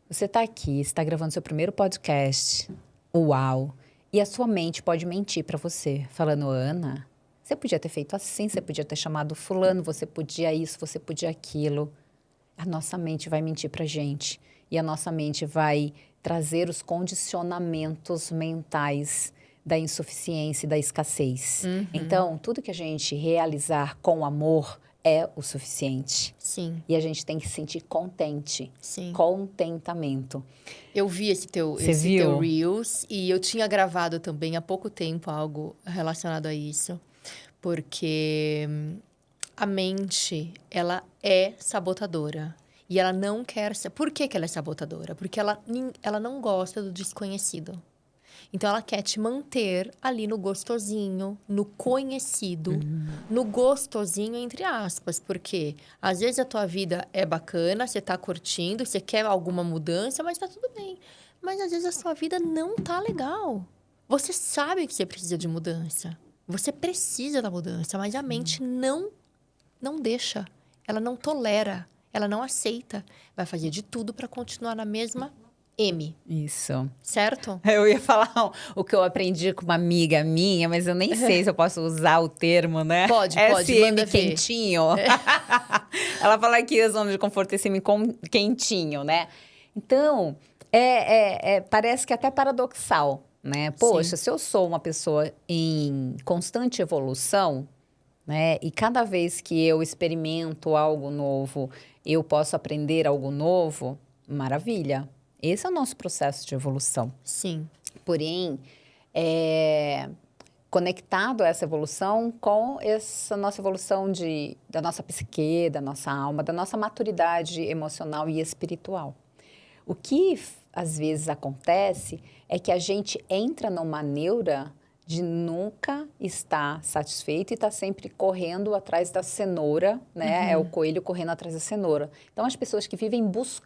Você está aqui, está gravando seu primeiro podcast. Uau! E a sua mente pode mentir para você, falando, Ana, você podia ter feito assim, você podia ter chamado fulano, você podia isso, você podia aquilo. A nossa mente vai mentir para a gente. E a nossa mente vai trazer os condicionamentos mentais da insuficiência e da escassez. Então, tudo que a gente realizar com amor é o suficiente. Sim. E a gente tem que se sentir contente. Sim. Contentamento. Eu vi esse teu Reels e eu tinha gravado também há pouco tempo algo relacionado a isso. Porque a mente, ela é sabotadora. E ela não quer ser... Por que ela é sabotadora? Porque ela não gosta do desconhecido. Então, ela quer te manter ali no gostosinho, no conhecido. No gostosinho, entre aspas. Porque, às vezes, a tua vida é bacana, você tá curtindo, você quer alguma mudança, mas tá tudo bem. Mas, às vezes, a sua vida não tá legal. Você sabe que você precisa de mudança. Você precisa da mudança, mas a mente não deixa. Ela não tolera. Ela não aceita. Vai fazer de tudo para continuar na mesma M. Isso. Certo? Eu ia falar o que eu aprendi com uma amiga minha, mas eu nem sei se eu posso usar o termo, né? Pode, SM quentinho. Ela fala que a zona de conforto é SM quentinho, né? Então, parece que é até paradoxal, né? Poxa, se eu sou uma pessoa em constante evolução, né? E cada vez que eu experimento algo novo, eu posso aprender algo novo, maravilha. Esse é o nosso processo de evolução. Sim. Porém, conectado a essa evolução com essa nossa evolução da nossa psique, da nossa alma, da nossa maturidade emocional e espiritual. O que, às vezes, acontece é que a gente entra numa neura de nunca estar satisfeito e estar sempre correndo atrás da cenoura, né? É o coelho correndo atrás da cenoura. Então, as pessoas que vivem busca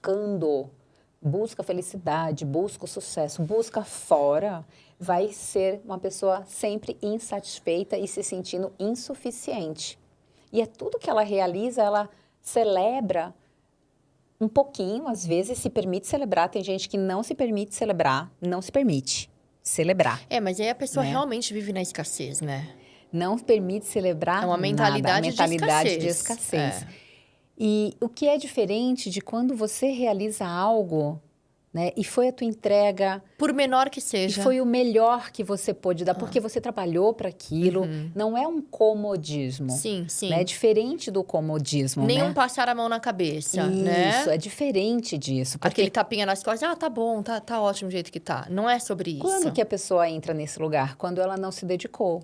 felicidade, busca o sucesso, busca fora, vai ser uma pessoa sempre insatisfeita e se sentindo insuficiente. E é tudo que ela realiza, ela celebra um pouquinho, às vezes se permite celebrar. Tem gente que não se permite celebrar, não se permite celebrar. Mas aí a pessoa realmente vive na escassez, né? Não permite celebrar nada. É uma mentalidade, de escassez. E o que é diferente de quando você realiza algo, né? E foi a tua entrega. Por menor que E seja. foi o melhor que você pôde dar, porque você trabalhou para aquilo. Não é um comodismo. Sim, sim. Né? É diferente do comodismo, Nenhum né? passar a mão na cabeça, né? Isso, é diferente disso. Porque Aquele tapinha nas costas, tá bom, tá ótimo do jeito que tá. Não é sobre isso. quando que a pessoa entra nesse lugar? Quando ela não se dedicou.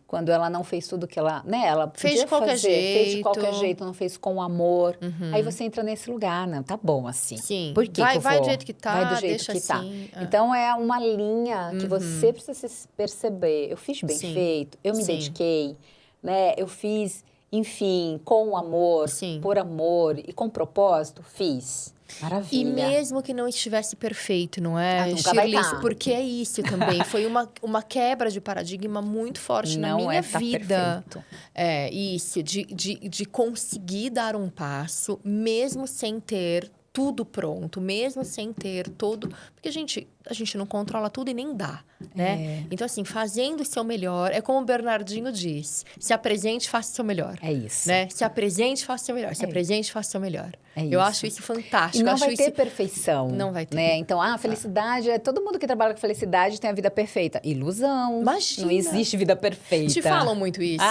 Quando ela não fez tudo que ela, né? Ela Fez podia de qualquer fazer, fez de qualquer jeito. jeito, não fez com amor. Aí você entra nesse lugar, né? Tá bom assim. Sim. Por que Vai, que eu vai vou? do jeito que tá, Vai do jeito deixa que tá. assim. Então é uma linha que você precisa se perceber. Eu fiz bem Sim. feito, eu me Sim. dediquei, né? Eu fiz, enfim, com amor, Sim. por amor e com propósito, fiz. Maravilha. E mesmo que não estivesse perfeito, não é, nunca vai Shirley? tá. Porque é isso também. Foi uma quebra de paradigma muito forte na minha tá vida. perfeito. É, isso, de conseguir dar um passo, mesmo sem ter tudo pronto, mesmo sem ter todo... Porque a gente não controla tudo e nem dá, né? Então, assim, fazendo o seu melhor, é como o Bernardinho diz, se apresente, faça o seu melhor. É isso. Né? Se apresente, faça o seu melhor. Se apresente, faça o seu melhor. É Eu isso. acho isso fantástico. E não acho vai ter isso... perfeição. Não vai ter. Né? Então, felicidade, todo mundo que trabalha com felicidade tem a vida perfeita. Ilusão. Imagina. Não existe vida perfeita. Te falam muito isso.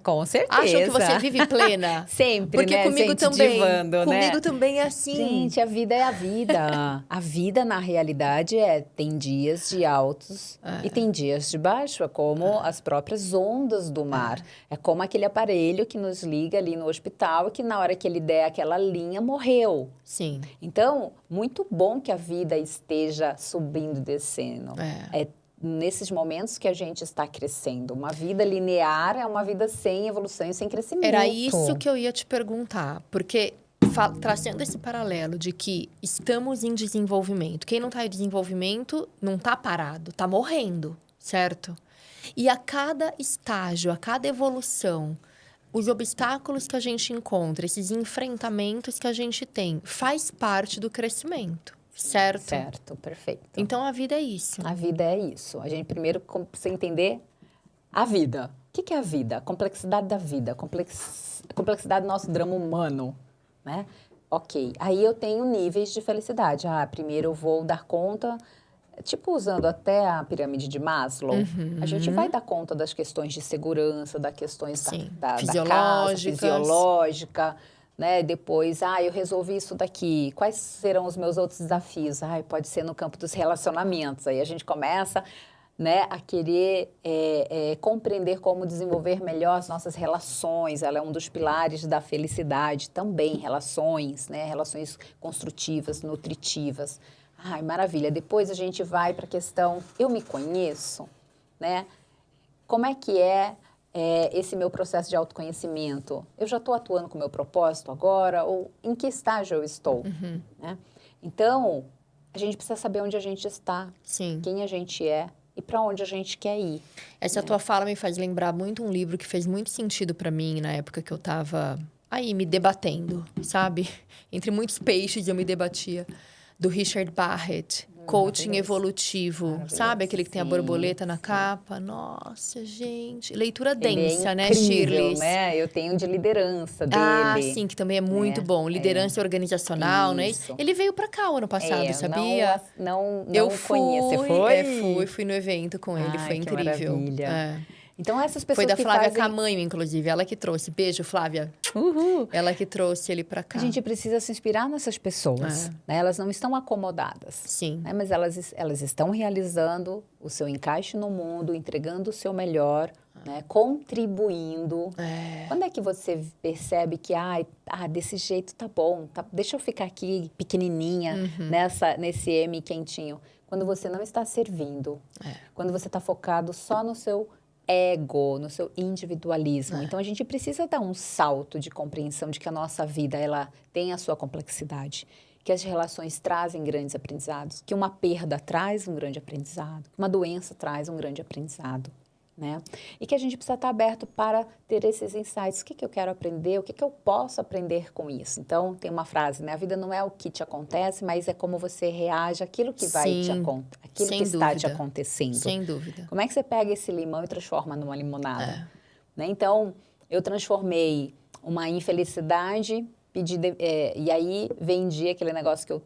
Com certeza. Acham que você vive plena. Sempre, Porque né? comigo Gente também. divando, Comigo né? também é assim. Gente, a vida é a vida. A vida, na realidade, tem dias de altos e tem dias de baixo. É como as próprias ondas do mar. É como aquele aparelho que nos liga ali no hospital e que na hora que ele der aquela linha, morreu. Sim. Então, muito bom que a vida esteja subindo e descendo. É nesses momentos que a gente está crescendo. Uma vida linear é uma vida sem evolução e sem crescimento. Era isso que eu ia te perguntar. Porque, trazendo esse paralelo de que estamos em desenvolvimento. Quem não está em desenvolvimento não está parado, está morrendo, certo? E a cada estágio, a cada evolução, os obstáculos que a gente encontra, esses enfrentamentos que a gente tem, faz parte do crescimento, certo? Certo, perfeito. Então, a vida é isso. A vida é isso. A gente primeiro precisa entender a vida. O que é a vida? A complexidade da vida, a complexidade do nosso drama humano, né? Ok, aí eu tenho níveis de felicidade. Primeiro eu vou dar conta, tipo usando até a pirâmide de Maslow, a gente vai dar conta das questões de segurança, das questões da casa, fisiológica, né? Depois, eu resolvi isso daqui. Quais serão os meus outros desafios? Pode ser no campo dos relacionamentos. Aí a gente começa, né, a querer compreender como desenvolver melhor as nossas relações. Ela é um dos pilares da felicidade também, relações, né? Relações construtivas, nutritivas. Maravilha. Depois a gente vai para a questão, eu me conheço, né? Como é que esse meu processo de autoconhecimento? Eu já estou atuando com o meu propósito agora? Ou em que estágio eu estou? Né? Então, a gente precisa saber onde a gente está, Sim. Quem a gente é e para onde a gente quer ir. Essa tua fala me faz lembrar muito um livro que fez muito sentido para mim na época que eu estava aí me debatendo, sabe? Entre muitos peixes eu me debatia. Do Richard Barrett, Coaching Evolutivo. Sabe aquele que tem a borboleta na capa? Nossa, gente. Leitura densa, né, Shirley? Né? Eu tenho de liderança dele. Sim, que também é muito bom. Liderança organizacional, né? Ele veio para cá o ano passado, sabia? Não eu conheço. Você foi? Fui no evento com ele, foi incrível. Maravilha. Então, essas pessoas foi da que Flávia fazem... Camanho, inclusive. Ela que trouxe. Beijo, Flávia. Uhul. Ela que trouxe ele para cá. A gente precisa se inspirar nessas pessoas. Né? Elas não estão acomodadas. Sim. Né? Mas elas estão realizando o seu encaixe no mundo, entregando o seu melhor, né? Contribuindo. Quando é que você percebe que, desse jeito tá bom, deixa eu ficar aqui pequenininha, nesse M quentinho. Quando você não está servindo. Quando você está focado só no seu ego, no seu individualismo. Então, a gente precisa dar um salto de compreensão de que a nossa vida, ela tem a sua complexidade, que as relações trazem grandes aprendizados, que uma perda traz um grande aprendizado, que uma doença traz um grande aprendizado, né? E que a gente precisa estar aberto para ter esses insights. O que eu quero aprender? O que eu posso aprender com isso? Então, tem uma frase, né? A vida não é o que te acontece, mas é como você reage àquilo que vai aquilo que está te acontecendo. Sem dúvida. Como é que você pega esse limão e transforma numa limonada? Né? Então, eu transformei uma infelicidade E aí vendi aquele negócio que eu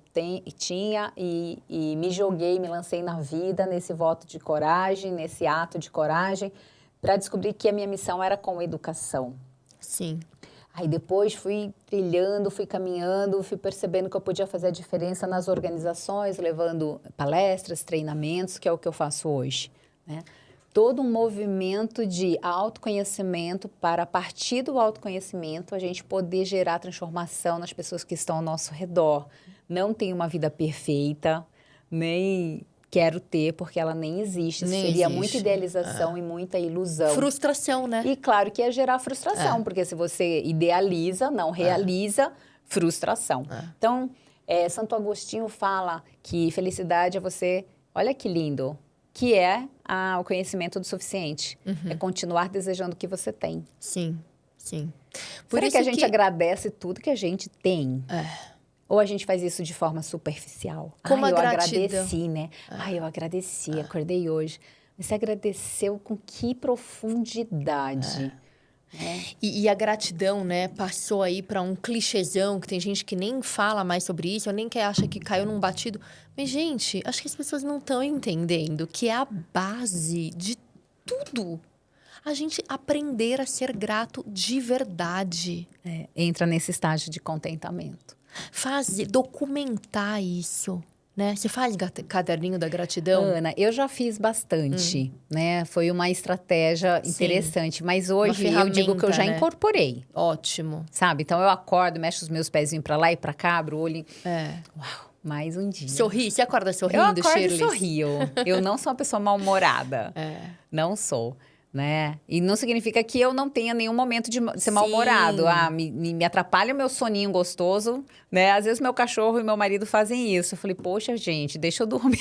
tinha e me joguei, me lancei na vida, nesse voto de coragem, nesse ato de coragem, para descobrir que a minha missão era com educação. Sim. Aí depois fui trilhando, fui caminhando, fui percebendo que eu podia fazer a diferença nas organizações, levando palestras, treinamentos, que é o que eu faço hoje, né? Todo um movimento de autoconhecimento para, a partir do autoconhecimento, a gente poder gerar transformação nas pessoas que estão ao nosso redor. Não tenho uma vida perfeita, nem quero ter, porque ela nem existe. Nem Seria existe. muita idealização e muita ilusão. Frustração, né? E claro que ia gerar frustração, porque se você idealiza, não realiza, frustração. Então, Santo Agostinho fala que felicidade é você, olha que lindo, que é o conhecimento do suficiente. É continuar desejando o que você tem. Sim, sim. Por isso que a gente agradece tudo que a gente tem? Ou a gente faz isso de forma superficial? Como eu gratidão. Agradeci, né? Eu agradeci, acordei hoje. Você agradeceu com que profundidade? E a gratidão, né, passou aí para um clichêzão, que tem gente que nem fala mais sobre isso, ou nem que acha que caiu num batido. Mas, gente, acho que as pessoas não estão entendendo que é a base de tudo. A gente aprender a ser grato de verdade. Entra nesse estágio de contentamento. Documentar isso. Né? Você faz caderninho da gratidão? Ana, eu já fiz bastante, né? Foi uma estratégia interessante, mas hoje eu digo que eu já incorporei. Ótimo. Sabe? Então eu acordo, mexo os meus pezinhos pra lá e pra cá, abro o olho. Uau, mais um dia. Sorri, você acorda sorrindo, Eu acordo Shirley? e sorrio. Eu não sou uma pessoa mal-humorada. Não sou. Né? E não significa que eu não tenha nenhum momento de ser mal-humorado. Me atrapalha o meu soninho gostoso, né? Às vezes meu cachorro e meu marido fazem isso. Eu falei, poxa, gente, deixa eu dormir.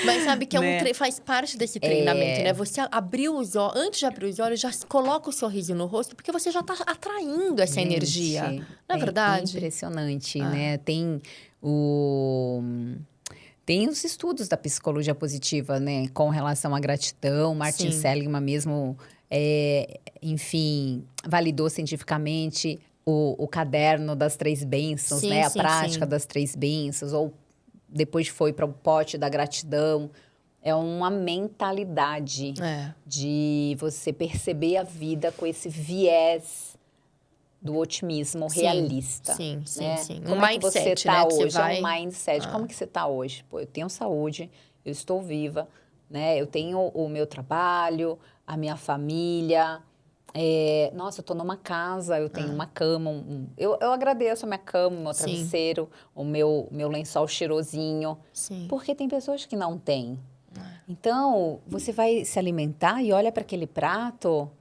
Mas sabe que faz parte desse treinamento, né? Você abriu os olhos, antes de abrir os olhos, já coloca o sorriso no rosto, porque você já está atraindo essa energia. Não é verdade? Impressionante, né? Tem os estudos da psicologia positiva, né, com relação à gratidão. Martin Seligman mesmo, enfim, validou cientificamente o caderno das 3 bênçãos, né, a prática das 3 bênçãos, ou depois foi para o pote da gratidão. É uma mentalidade de você perceber a vida com esse viés do otimismo realista. Sim. Como é que você está hoje? É um mindset. Como que você está hoje? Pô, eu tenho saúde, eu estou viva, né? Eu tenho o meu trabalho, a minha família. Nossa, eu estou numa casa, eu tenho uma cama. Eu agradeço a minha cama, o meu travesseiro, o meu lençol cheirosinho. Porque tem pessoas que não têm. Então, você vai se alimentar e olha para aquele prato...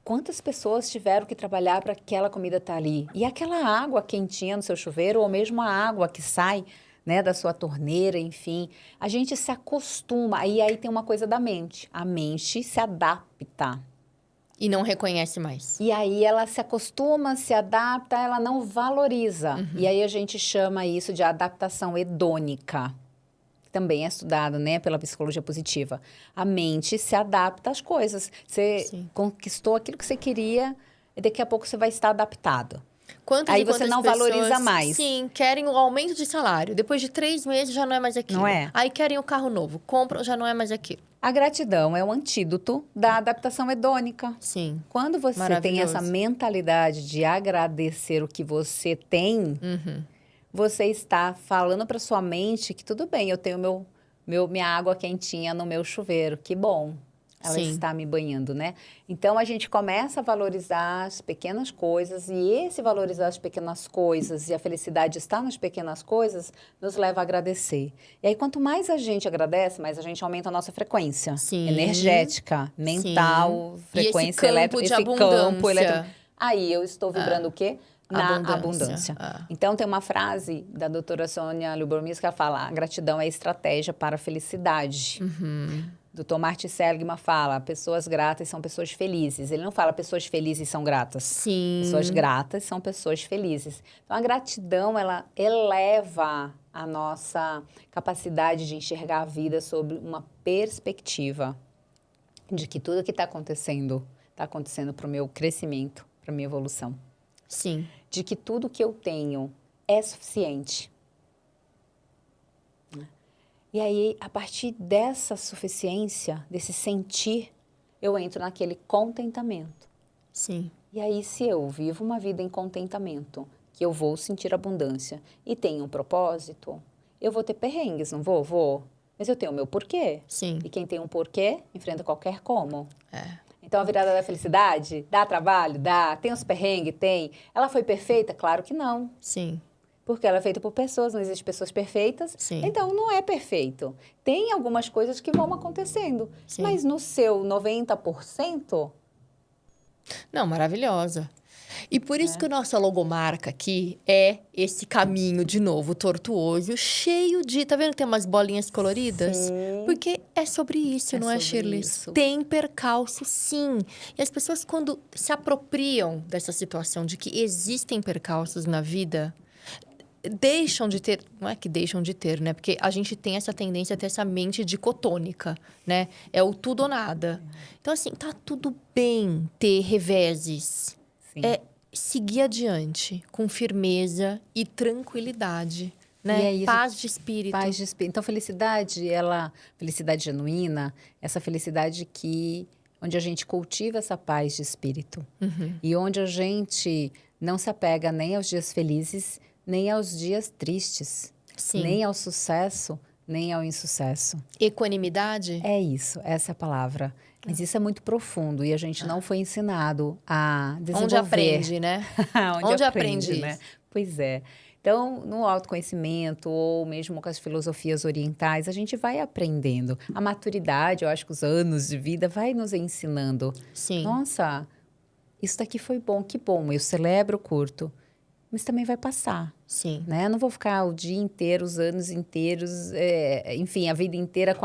Quantas pessoas tiveram que trabalhar para aquela comida estar ali? E aquela água quentinha no seu chuveiro, ou mesmo a água que sai, né, da sua torneira, enfim. A gente se acostuma. E aí tem uma coisa da mente. A mente se adapta. E não reconhece mais. E aí ela se acostuma, se adapta, ela não valoriza. E aí a gente chama isso de adaptação hedônica. Também é estudado, né, pela psicologia positiva. A mente se adapta às coisas. Você conquistou aquilo que você queria e daqui a pouco você vai estar adaptado. Aí você não valoriza mais. Sim, querem o aumento de salário. Depois de 3 meses já não é mais aquilo. Não é? Aí querem o carro novo. Compram, já não é mais aquilo. A gratidão é o antídoto da adaptação hedônica. Sim. Quando você tem essa mentalidade de agradecer o que você tem... Você está falando para sua mente que tudo bem, eu tenho minha água quentinha no meu chuveiro, que bom. Ela está me banhando, né? Então, a gente começa a valorizar as pequenas coisas e esse valorizar as pequenas coisas e a felicidade está nas pequenas coisas nos leva a agradecer. E aí, quanto mais a gente agradece, mais a gente aumenta a nossa frequência energética, mental, frequência elétrica, esse campo elétrico. Aí, eu estou vibrando o quê? Na abundância. Então, tem uma frase da doutora Sônia Lyubomirsky que ela fala: a gratidão é estratégia para a felicidade. Dr. Martin Seligman fala: pessoas gratas são pessoas felizes. Ele não fala pessoas felizes são gratas. Pessoas gratas são pessoas felizes. Então, a gratidão, ela eleva a nossa capacidade de enxergar a vida sob uma perspectiva de que tudo que está acontecendo para o meu crescimento, para a minha evolução. Sim. De que tudo que eu tenho é suficiente. E aí, a partir dessa suficiência, desse sentir, eu entro naquele contentamento. Sim. E aí, se eu vivo uma vida em contentamento, que eu vou sentir abundância e tenho um propósito, eu vou ter perrengues, não vou? Vou. Mas eu tenho o meu porquê. Sim. E quem tem um porquê, enfrenta qualquer como. É. Então, a virada da felicidade, dá trabalho? Dá. Tem os perrengues? Tem. Ela foi perfeita? Claro que não. Sim. Porque ela é feita por pessoas, não existem pessoas perfeitas. Sim. Então, não é perfeito. Tem algumas coisas que vão acontecendo. Sim. Mas no seu 90%... Não, maravilhosa. E por isso que a nossa logomarca aqui é esse caminho, de novo, tortuoso, cheio de... Tá vendo que tem umas bolinhas coloridas? Sim. Porque é sobre isso, É não é, sobre Shirley? isso. Tem percalço, sim. E as pessoas, quando se apropriam dessa situação de que existem percalços na vida, deixam de ter... Não é que deixam de ter, né? Porque a gente tem essa tendência a ter essa mente dicotônica, né? É o tudo ou nada. Então, assim, tá tudo bem ter reveses. Sim. É seguir adiante com firmeza e tranquilidade, né? E é isso, Paz de espírito. Paz de espírito. Então, felicidade genuína, essa felicidade onde a gente cultiva essa paz de espírito. E onde a gente não se apega nem aos dias felizes, nem aos dias tristes. Sim. Nem ao sucesso, nem ao insucesso. Equanimidade? É isso, essa é a palavra. Mas isso é muito profundo e a gente não foi ensinado a desenvolver. Onde aprende, né? Onde aprende né? isso? Pois é. Então, no autoconhecimento ou mesmo com as filosofias orientais, a gente vai aprendendo. A maturidade, eu acho que os anos de vida vai nos ensinando. Sim. Nossa, isso daqui foi bom, que bom. Eu celebro, curto. Mas também vai passar. Sim. Né? Eu não vou ficar o dia inteiro, os anos inteiros, enfim, a vida inteira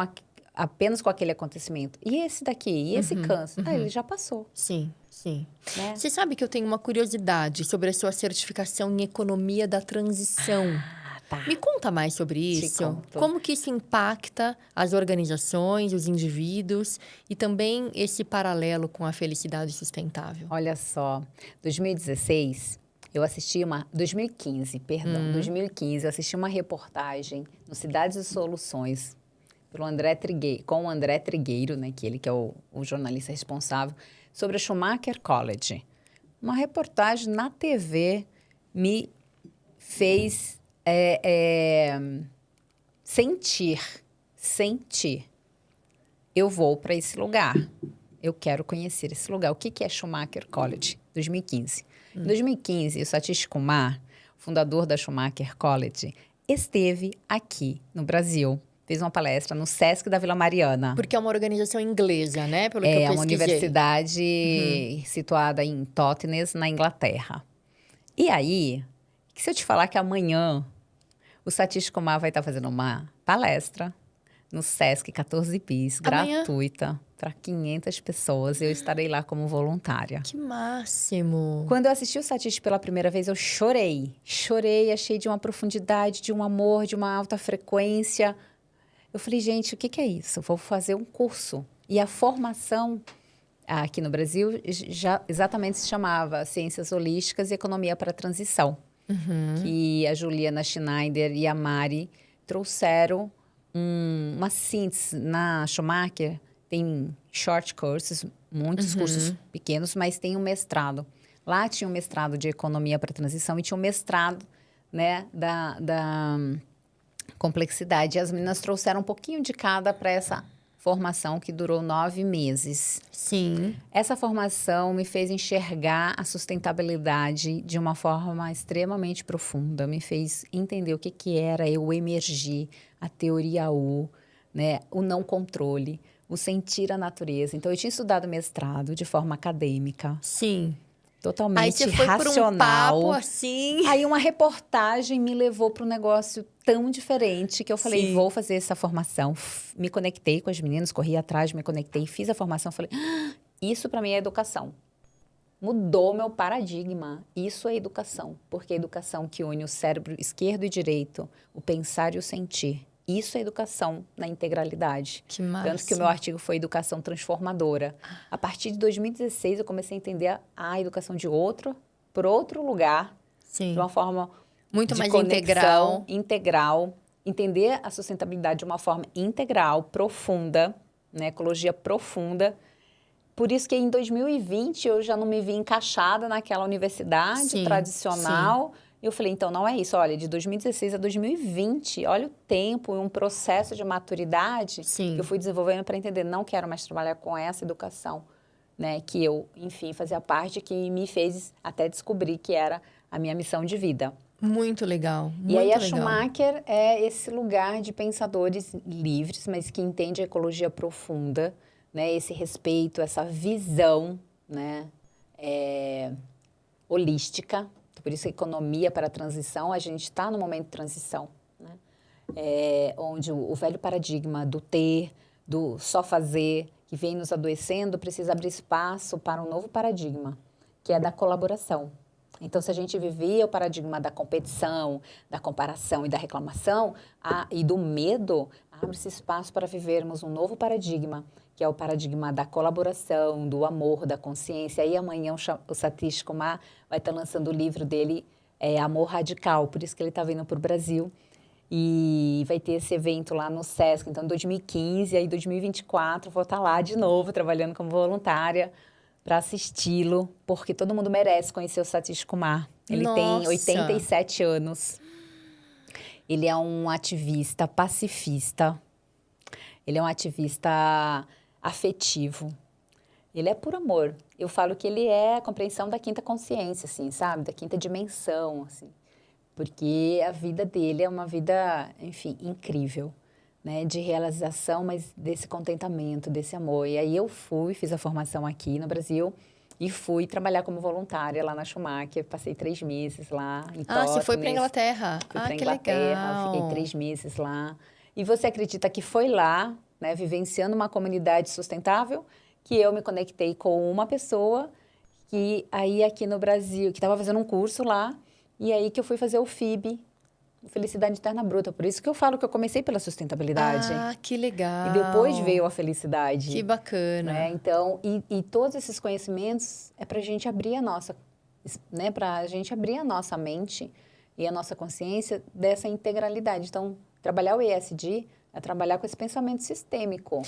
apenas com aquele acontecimento. E esse daqui? E esse câncer? Ah, ele já passou. Sim, sim. Né? Você sabe que eu tenho uma curiosidade sobre a sua certificação em economia da transição. Tá. Me conta mais sobre isso. conto. Como que isso impacta as organizações, os indivíduos e também esse paralelo com a felicidade sustentável? Olha só, 2015, eu assisti uma reportagem no Cidades e Soluções com o André Trigueiro, né, ele que é o jornalista responsável, sobre a Schumacher College. Uma reportagem na TV me fez sentir. Eu vou para esse lugar. Eu quero conhecer esse lugar. O que é Schumacher College? 2015. Em 2015, o Satish Kumar, fundador da Schumacher College, esteve aqui no Brasil. Fez uma palestra no Sesc da Vila Mariana. Porque é uma organização inglesa, né? Pelo que eu pesquisei. É uma universidade situada em Tottenham, na Inglaterra. E aí, se eu te falar que amanhã o Satish Kumar vai estar fazendo uma palestra no Sesc 14 Bis, Amanhã? gratuita, para 500 pessoas. Eu estarei lá como voluntária. Que máximo! Quando eu assisti o Satish pela primeira vez, eu chorei. Chorei, achei de uma profundidade, de um amor, de uma alta frequência. Eu falei, gente, o que é isso? Vou fazer um curso. E a formação aqui no Brasil já exatamente se chamava Ciências Holísticas e Economia para a Transição. Que a Juliana Schneider e a Mari trouxeram uma síntese. Na Schumacher tem short courses, muitos cursos pequenos, mas tem um mestrado. Lá tinha um mestrado de Economia para a Transição e tinha um mestrado, né, da complexidade. E as meninas trouxeram um pouquinho de cada para essa formação que durou 9 meses. Sim. Essa formação me fez enxergar a sustentabilidade de uma forma extremamente profunda. Me fez entender o que era eu emergir, a teoria U, né? O não controle, o sentir a natureza. Então, eu tinha estudado mestrado de forma acadêmica. Sim. Totalmente Aí você foi racional. por um papo assim. Aí uma reportagem me levou para um negócio tão diferente que eu falei, Sim. vou fazer essa formação. Me conectei com as meninas, corri atrás, me conectei, fiz a formação. Falei, isso para mim é educação. Mudou meu paradigma. Isso é educação. Porque é educação que une o cérebro esquerdo e direito, o pensar e o sentir. Isso é educação na integralidade. Que massa. Tanto que o meu artigo foi Educação Transformadora. A partir de 2016, eu comecei a entender a educação de outra por outro lugar, Sim. de uma forma Muito de mais conexão, integral. Entender a sustentabilidade de uma forma integral, profunda, né? Ecologia profunda. Por isso que em 2020 eu já não me vi encaixada naquela universidade Sim, tradicional. Eu falei, então não é isso. Olha, de 2016 a 2020, olha o tempo e um processo de maturidade Sim. que eu fui desenvolvendo para entender, não quero mais trabalhar com essa educação, né? Que eu, enfim, fazia parte, que me fez até descobrir que era a minha missão de vida. Muito legal, muito E aí a legal. Schumacher é esse lugar de pensadores livres, mas que entende a ecologia profunda, né? Esse respeito, essa visão, né? Holística. Por isso a economia para a transição, a gente está no momento de transição, né? Onde o velho paradigma do ter, do só fazer, que vem nos adoecendo, precisa abrir espaço para um novo paradigma, que é da colaboração. Então, se a gente vivia o paradigma da competição, da comparação e da reclamação, e do medo, abre-se espaço para vivermos um novo paradigma, que é o paradigma da colaboração, do amor, da consciência. Aí amanhã o Satish Kumar vai estar lançando o livro dele, Amor Radical, por isso que ele está vindo para o Brasil. E vai ter esse evento lá no Sesc, então em 2015, aí 2024 vou estar lá de novo, trabalhando como voluntária, para assisti-lo, porque todo mundo merece conhecer o Satish Kumar. Ele tem 87 anos. Ele é um ativista pacifista. Ele é um ativista afetivo. Ele é por amor. Eu falo que ele é a compreensão da quinta consciência, assim, sabe? Da quinta dimensão, assim. Porque a vida dele é uma vida, enfim, incrível, né? De realização, mas desse contentamento, desse amor. E aí eu fiz a formação aqui no Brasil e fui trabalhar como voluntária lá na Schumacher. Passei 3 meses lá em Totnes. Você foi para Inglaterra. Fui para que Inglaterra, legal. fiquei 3 meses lá. E você acredita que foi lá, né, vivenciando uma comunidade sustentável, que eu me conectei com uma pessoa que aí aqui no Brasil, que estava fazendo um curso lá, e aí que eu fui fazer o FIB, Felicidade Interna Bruta. Por isso que eu falo que eu comecei pela sustentabilidade. Que legal. E depois veio a felicidade. Que bacana. Né? Então, e todos esses conhecimentos é para a gente abrir a nossa, né? Para a gente abrir a nossa mente e a nossa consciência dessa integralidade. Então, trabalhar o ESG é trabalhar com esse pensamento sistêmico.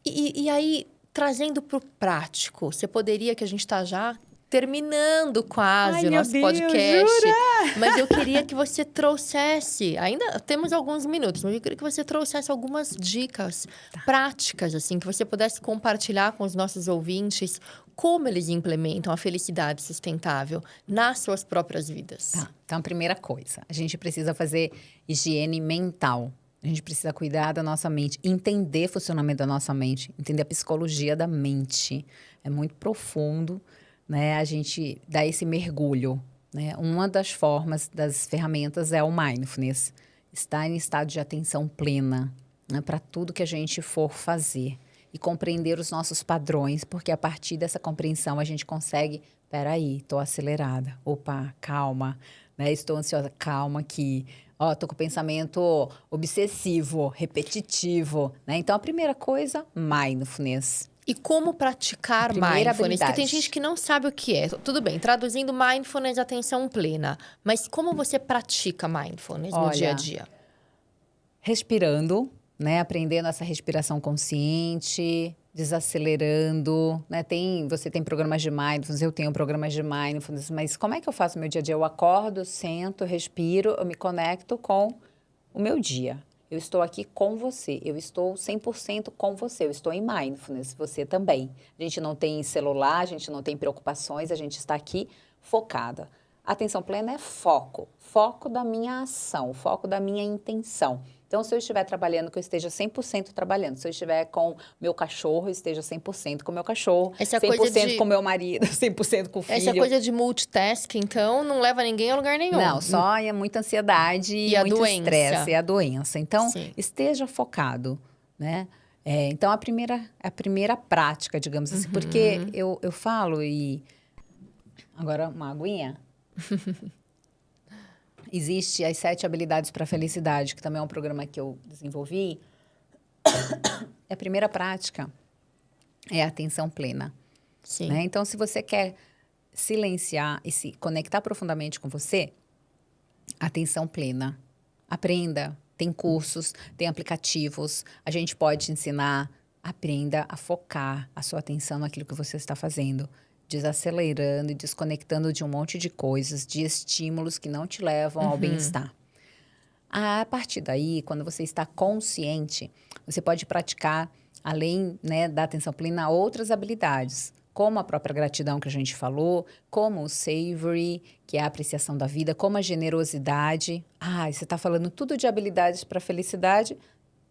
E aí, trazendo para o prático, você poderia, que a gente está já terminando quase o nosso podcast, jura? Mas eu queria que você trouxesse, ainda temos alguns minutos, mas eu queria que você trouxesse algumas dicas práticas, assim, que você pudesse compartilhar com os nossos ouvintes, como eles implementam a felicidade sustentável nas suas próprias vidas. Então, a primeira coisa, a gente precisa fazer higiene mental. A gente precisa cuidar da nossa mente, entender o funcionamento da nossa mente, entender a psicologia da mente. É muito profundo, né? A gente dá esse mergulho, né? Uma das formas, das ferramentas é o mindfulness. Estar em estado de atenção plena, né? Para tudo que a gente for fazer. E compreender os nossos padrões, porque a partir dessa compreensão a gente consegue... Peraí, estou acelerada. Opa, calma. Né? Estou ansiosa. Calma aqui. Estou com pensamento obsessivo, repetitivo. Né? Então, a primeira coisa, mindfulness. E como praticar mindfulness? Porque tem gente que não sabe o que é. Tudo bem, traduzindo mindfulness, atenção plena. Mas como você pratica mindfulness no dia a dia? Respirando, né? Aprendendo essa respiração consciente, desacelerando, né? Você tem programas de mindfulness, eu tenho programas de mindfulness, mas como é que eu faço no meu dia a dia? Eu acordo, sento, respiro, eu me conecto com o meu dia. Eu estou aqui com você, eu estou 100% com você, eu estou em mindfulness, você também. A gente não tem celular, a gente não tem preocupações, a gente está aqui focada. Atenção plena é foco, foco da minha ação, foco da minha intenção. Então, se eu estiver trabalhando, que eu esteja 100% trabalhando. Se eu estiver com meu cachorro, eu esteja 100% com meu cachorro, 100% com meu marido, 100% com o filho. Essa coisa de multitasking, então, não leva ninguém a lugar nenhum. Não, só é muita ansiedade e muito estresse. É a doença. Então, esteja focado, né? Então, a primeira prática, digamos assim. Porque eu falo e... Agora, uma aguinha. Existe as 7 habilidades para a felicidade, que também é um programa que eu desenvolvi. A primeira prática é a atenção plena. Sim. Né? Então, se você quer silenciar e se conectar profundamente com você, atenção plena. Aprenda. Tem cursos, tem aplicativos. A gente pode te ensinar. Aprenda a focar a sua atenção naquilo que você está fazendo. Desacelerando e desconectando de um monte de coisas, de estímulos que não te levam ao bem-estar. A partir daí, quando você está consciente, você pode praticar, além, né, da atenção plena, outras habilidades, como a própria gratidão que a gente falou, como o savory, que é a apreciação da vida, como a generosidade. Você está falando tudo de habilidades para felicidade?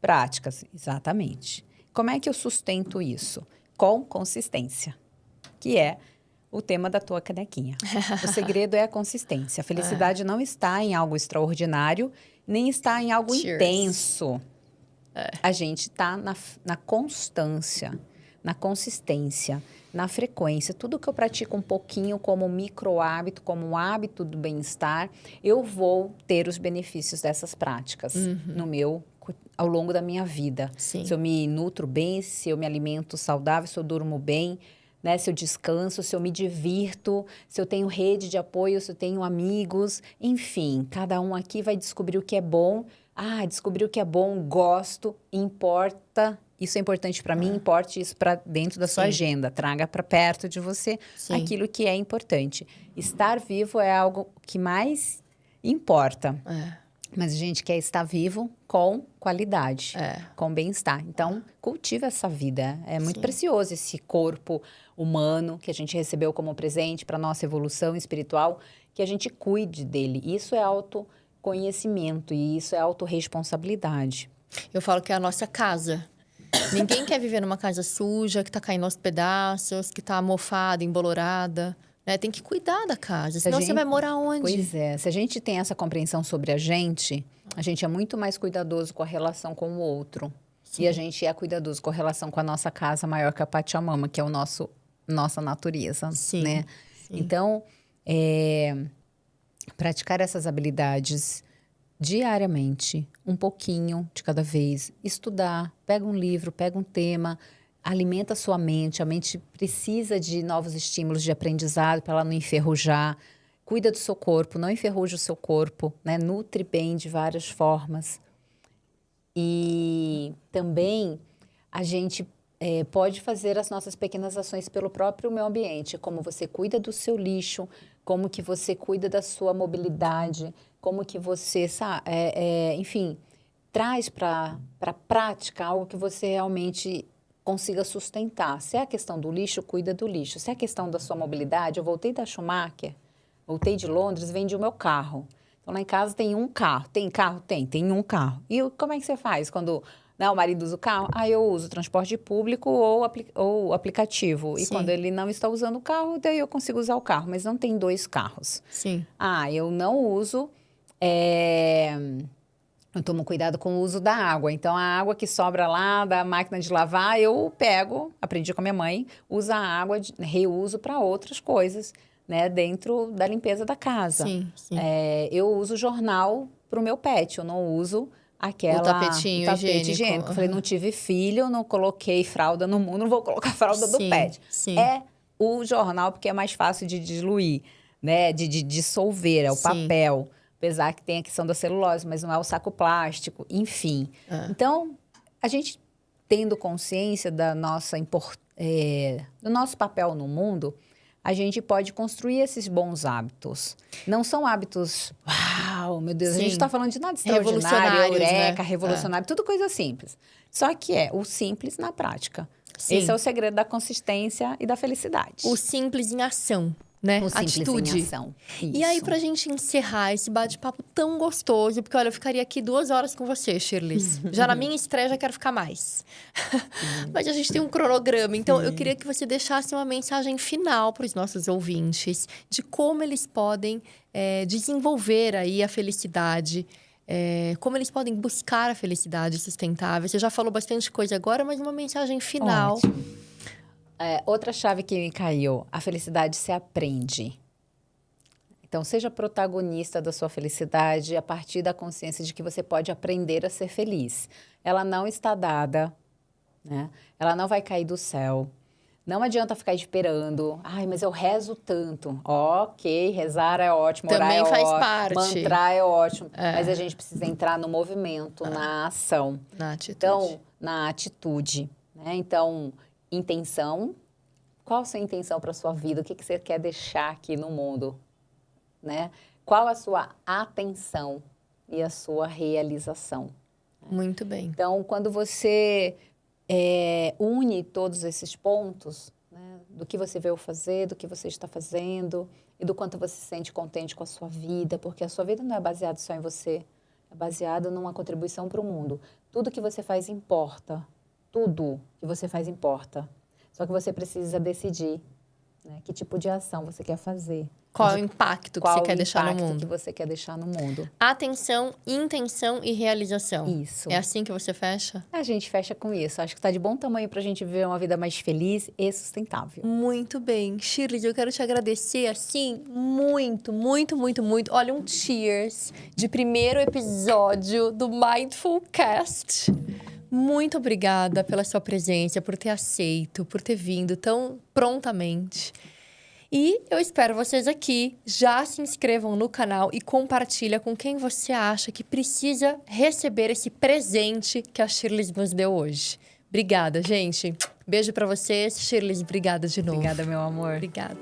Práticas, exatamente. Como é que eu sustento isso? Com consistência, que é o tema da tua canequinha. O segredo é a consistência. A felicidade não está em algo extraordinário, nem está em algo intenso. A gente está na constância, na consistência, na frequência. Tudo que eu pratico um pouquinho como um micro hábito, como um hábito do bem-estar, eu vou ter os benefícios dessas práticas ao longo da minha vida. Sim. Se eu me nutro bem, se eu me alimento saudável, se eu durmo bem, né? Se eu descanso, se eu me divirto, se eu tenho rede de apoio, se eu tenho amigos, enfim, cada um aqui vai descobrir o que é bom. Descobrir o que é bom, gosto, importa. Isso é importante para mim, importe isso para dentro da sua agenda. Traga para perto de você aquilo que é importante. Estar vivo é algo que mais importa. Mas a gente quer estar vivo com qualidade, com bem-estar. Então, cultiva essa vida. É muito precioso esse corpo humano que a gente recebeu como presente para nossa evolução espiritual, que a gente cuide dele. Isso é autoconhecimento e isso é autorresponsabilidade. Eu falo que é a nossa casa. Ninguém quer viver numa casa suja, que tá caindo aos pedaços, que tá mofada, embolorada. Tem que cuidar da casa, senão você vai morar onde? Pois é, se a gente tem essa compreensão sobre a gente é muito mais cuidadoso com a relação com o outro. Sim. E a gente é cuidadoso com a relação com a nossa casa maior que a Pachamama, que é nossa natureza, Sim. né? Sim. Então, praticar essas habilidades diariamente, um pouquinho de cada vez, estudar, pega um livro, pega um tema, alimenta a sua mente. A mente precisa de novos estímulos de aprendizado para ela não enferrujar. Cuida do seu corpo, não enferruja o seu corpo, né? Nutre bem de várias formas. E também a gente pode fazer as nossas pequenas ações pelo próprio meio ambiente, como você cuida do seu lixo, como que você cuida da sua mobilidade, como que você, enfim, traz para a prática algo que você realmente consiga sustentar. Se é a questão do lixo, cuida do lixo. Se é a questão da sua mobilidade, eu voltei da Schumacher, voltei de Londres, vendi o meu carro. Então, lá em casa tem um carro. Tem carro? Tem um carro. E como é que você faz quando o marido usa o carro? Eu uso transporte público ou aplicativo. Sim. E quando ele não está usando o carro, daí eu consigo usar o carro. Mas não tem 2 carros. Sim. Eu não uso... Eu tomo cuidado com o uso da água. Então, a água que sobra lá da máquina de lavar, eu pego, aprendi com a minha mãe, uso a água, reuso para outras coisas, né, dentro da limpeza da casa. Sim, sim. Eu uso jornal para o meu pet, eu não uso o tapete higiênico. Falei, não tive filho, não coloquei fralda no mundo, não vou colocar a fralda do pet. Sim. É o jornal, porque é mais fácil de diluir, né, de dissolver, é o papel. Apesar que tem a questão da celulose, mas não é o saco plástico, enfim. Então, a gente tendo consciência da do nosso papel no mundo, a gente pode construir esses bons hábitos. Não são hábitos, uau, meu Deus, a gente está falando de nada extraordinário, eureka, revolucionário, tudo coisa simples. Só que é o simples na prática. Sim. Esse é o segredo da consistência e da felicidade. O simples em ação. Né? O simples atitude. Em ação. Isso. E aí, pra gente encerrar esse bate-papo tão gostoso, porque, olha, eu ficaria aqui 2 horas com você, Shirley. Já na minha estreia, já quero ficar mais. Mas a gente tem um cronograma, então eu queria que você deixasse uma mensagem final para os nossos ouvintes de como eles podem desenvolver aí a felicidade, como eles podem buscar a felicidade sustentável. Você já falou bastante coisa agora, mas uma mensagem final. Ótimo. Outra chave que me caiu, a felicidade se aprende. Então, seja protagonista da sua felicidade a partir da consciência de que você pode aprender a ser feliz. Ela não está dada, né? Ela não vai cair do céu. Não adianta ficar esperando. Ai, mas eu rezo tanto. Ok, rezar é ótimo, orar Também é faz ótimo, parte. mantrar é ótimo. Mas a gente precisa entrar no movimento, na ação. Na atitude. Então, na atitude. Né? Então, intenção. Qual a sua intenção para a sua vida? O que você quer deixar aqui no mundo? Né? Qual a sua atenção e a sua realização? Muito bem. Então, quando você une todos esses pontos, né, do que você veio fazer, do que você está fazendo e do quanto você se sente contente com a sua vida, porque a sua vida não é baseada só em você, é baseada numa contribuição para o mundo. Tudo que você faz importa, tudo que você faz importa. Só que você precisa decidir, né, que tipo de ação você quer fazer. Qual é o impacto que você quer deixar no Qual o impacto mundo? que você quer deixar no mundo. Atenção, intenção e realização. Isso. É assim que você fecha? A gente fecha com isso. Acho que está de bom tamanho para a gente viver uma vida mais feliz e sustentável. Muito bem. Shirley, eu quero te agradecer, assim, muito, muito, muito, muito. Olha, um cheers de primeiro episódio do Mindful Cast. Muito obrigada pela sua presença, por ter aceito, por ter vindo tão prontamente. E eu espero vocês aqui. Já se inscrevam no canal e compartilha com quem você acha que precisa receber esse presente que a Shirley nos deu hoje. Obrigada, gente. Beijo pra vocês. Shirley, obrigada de novo. Obrigada, meu amor. Obrigada.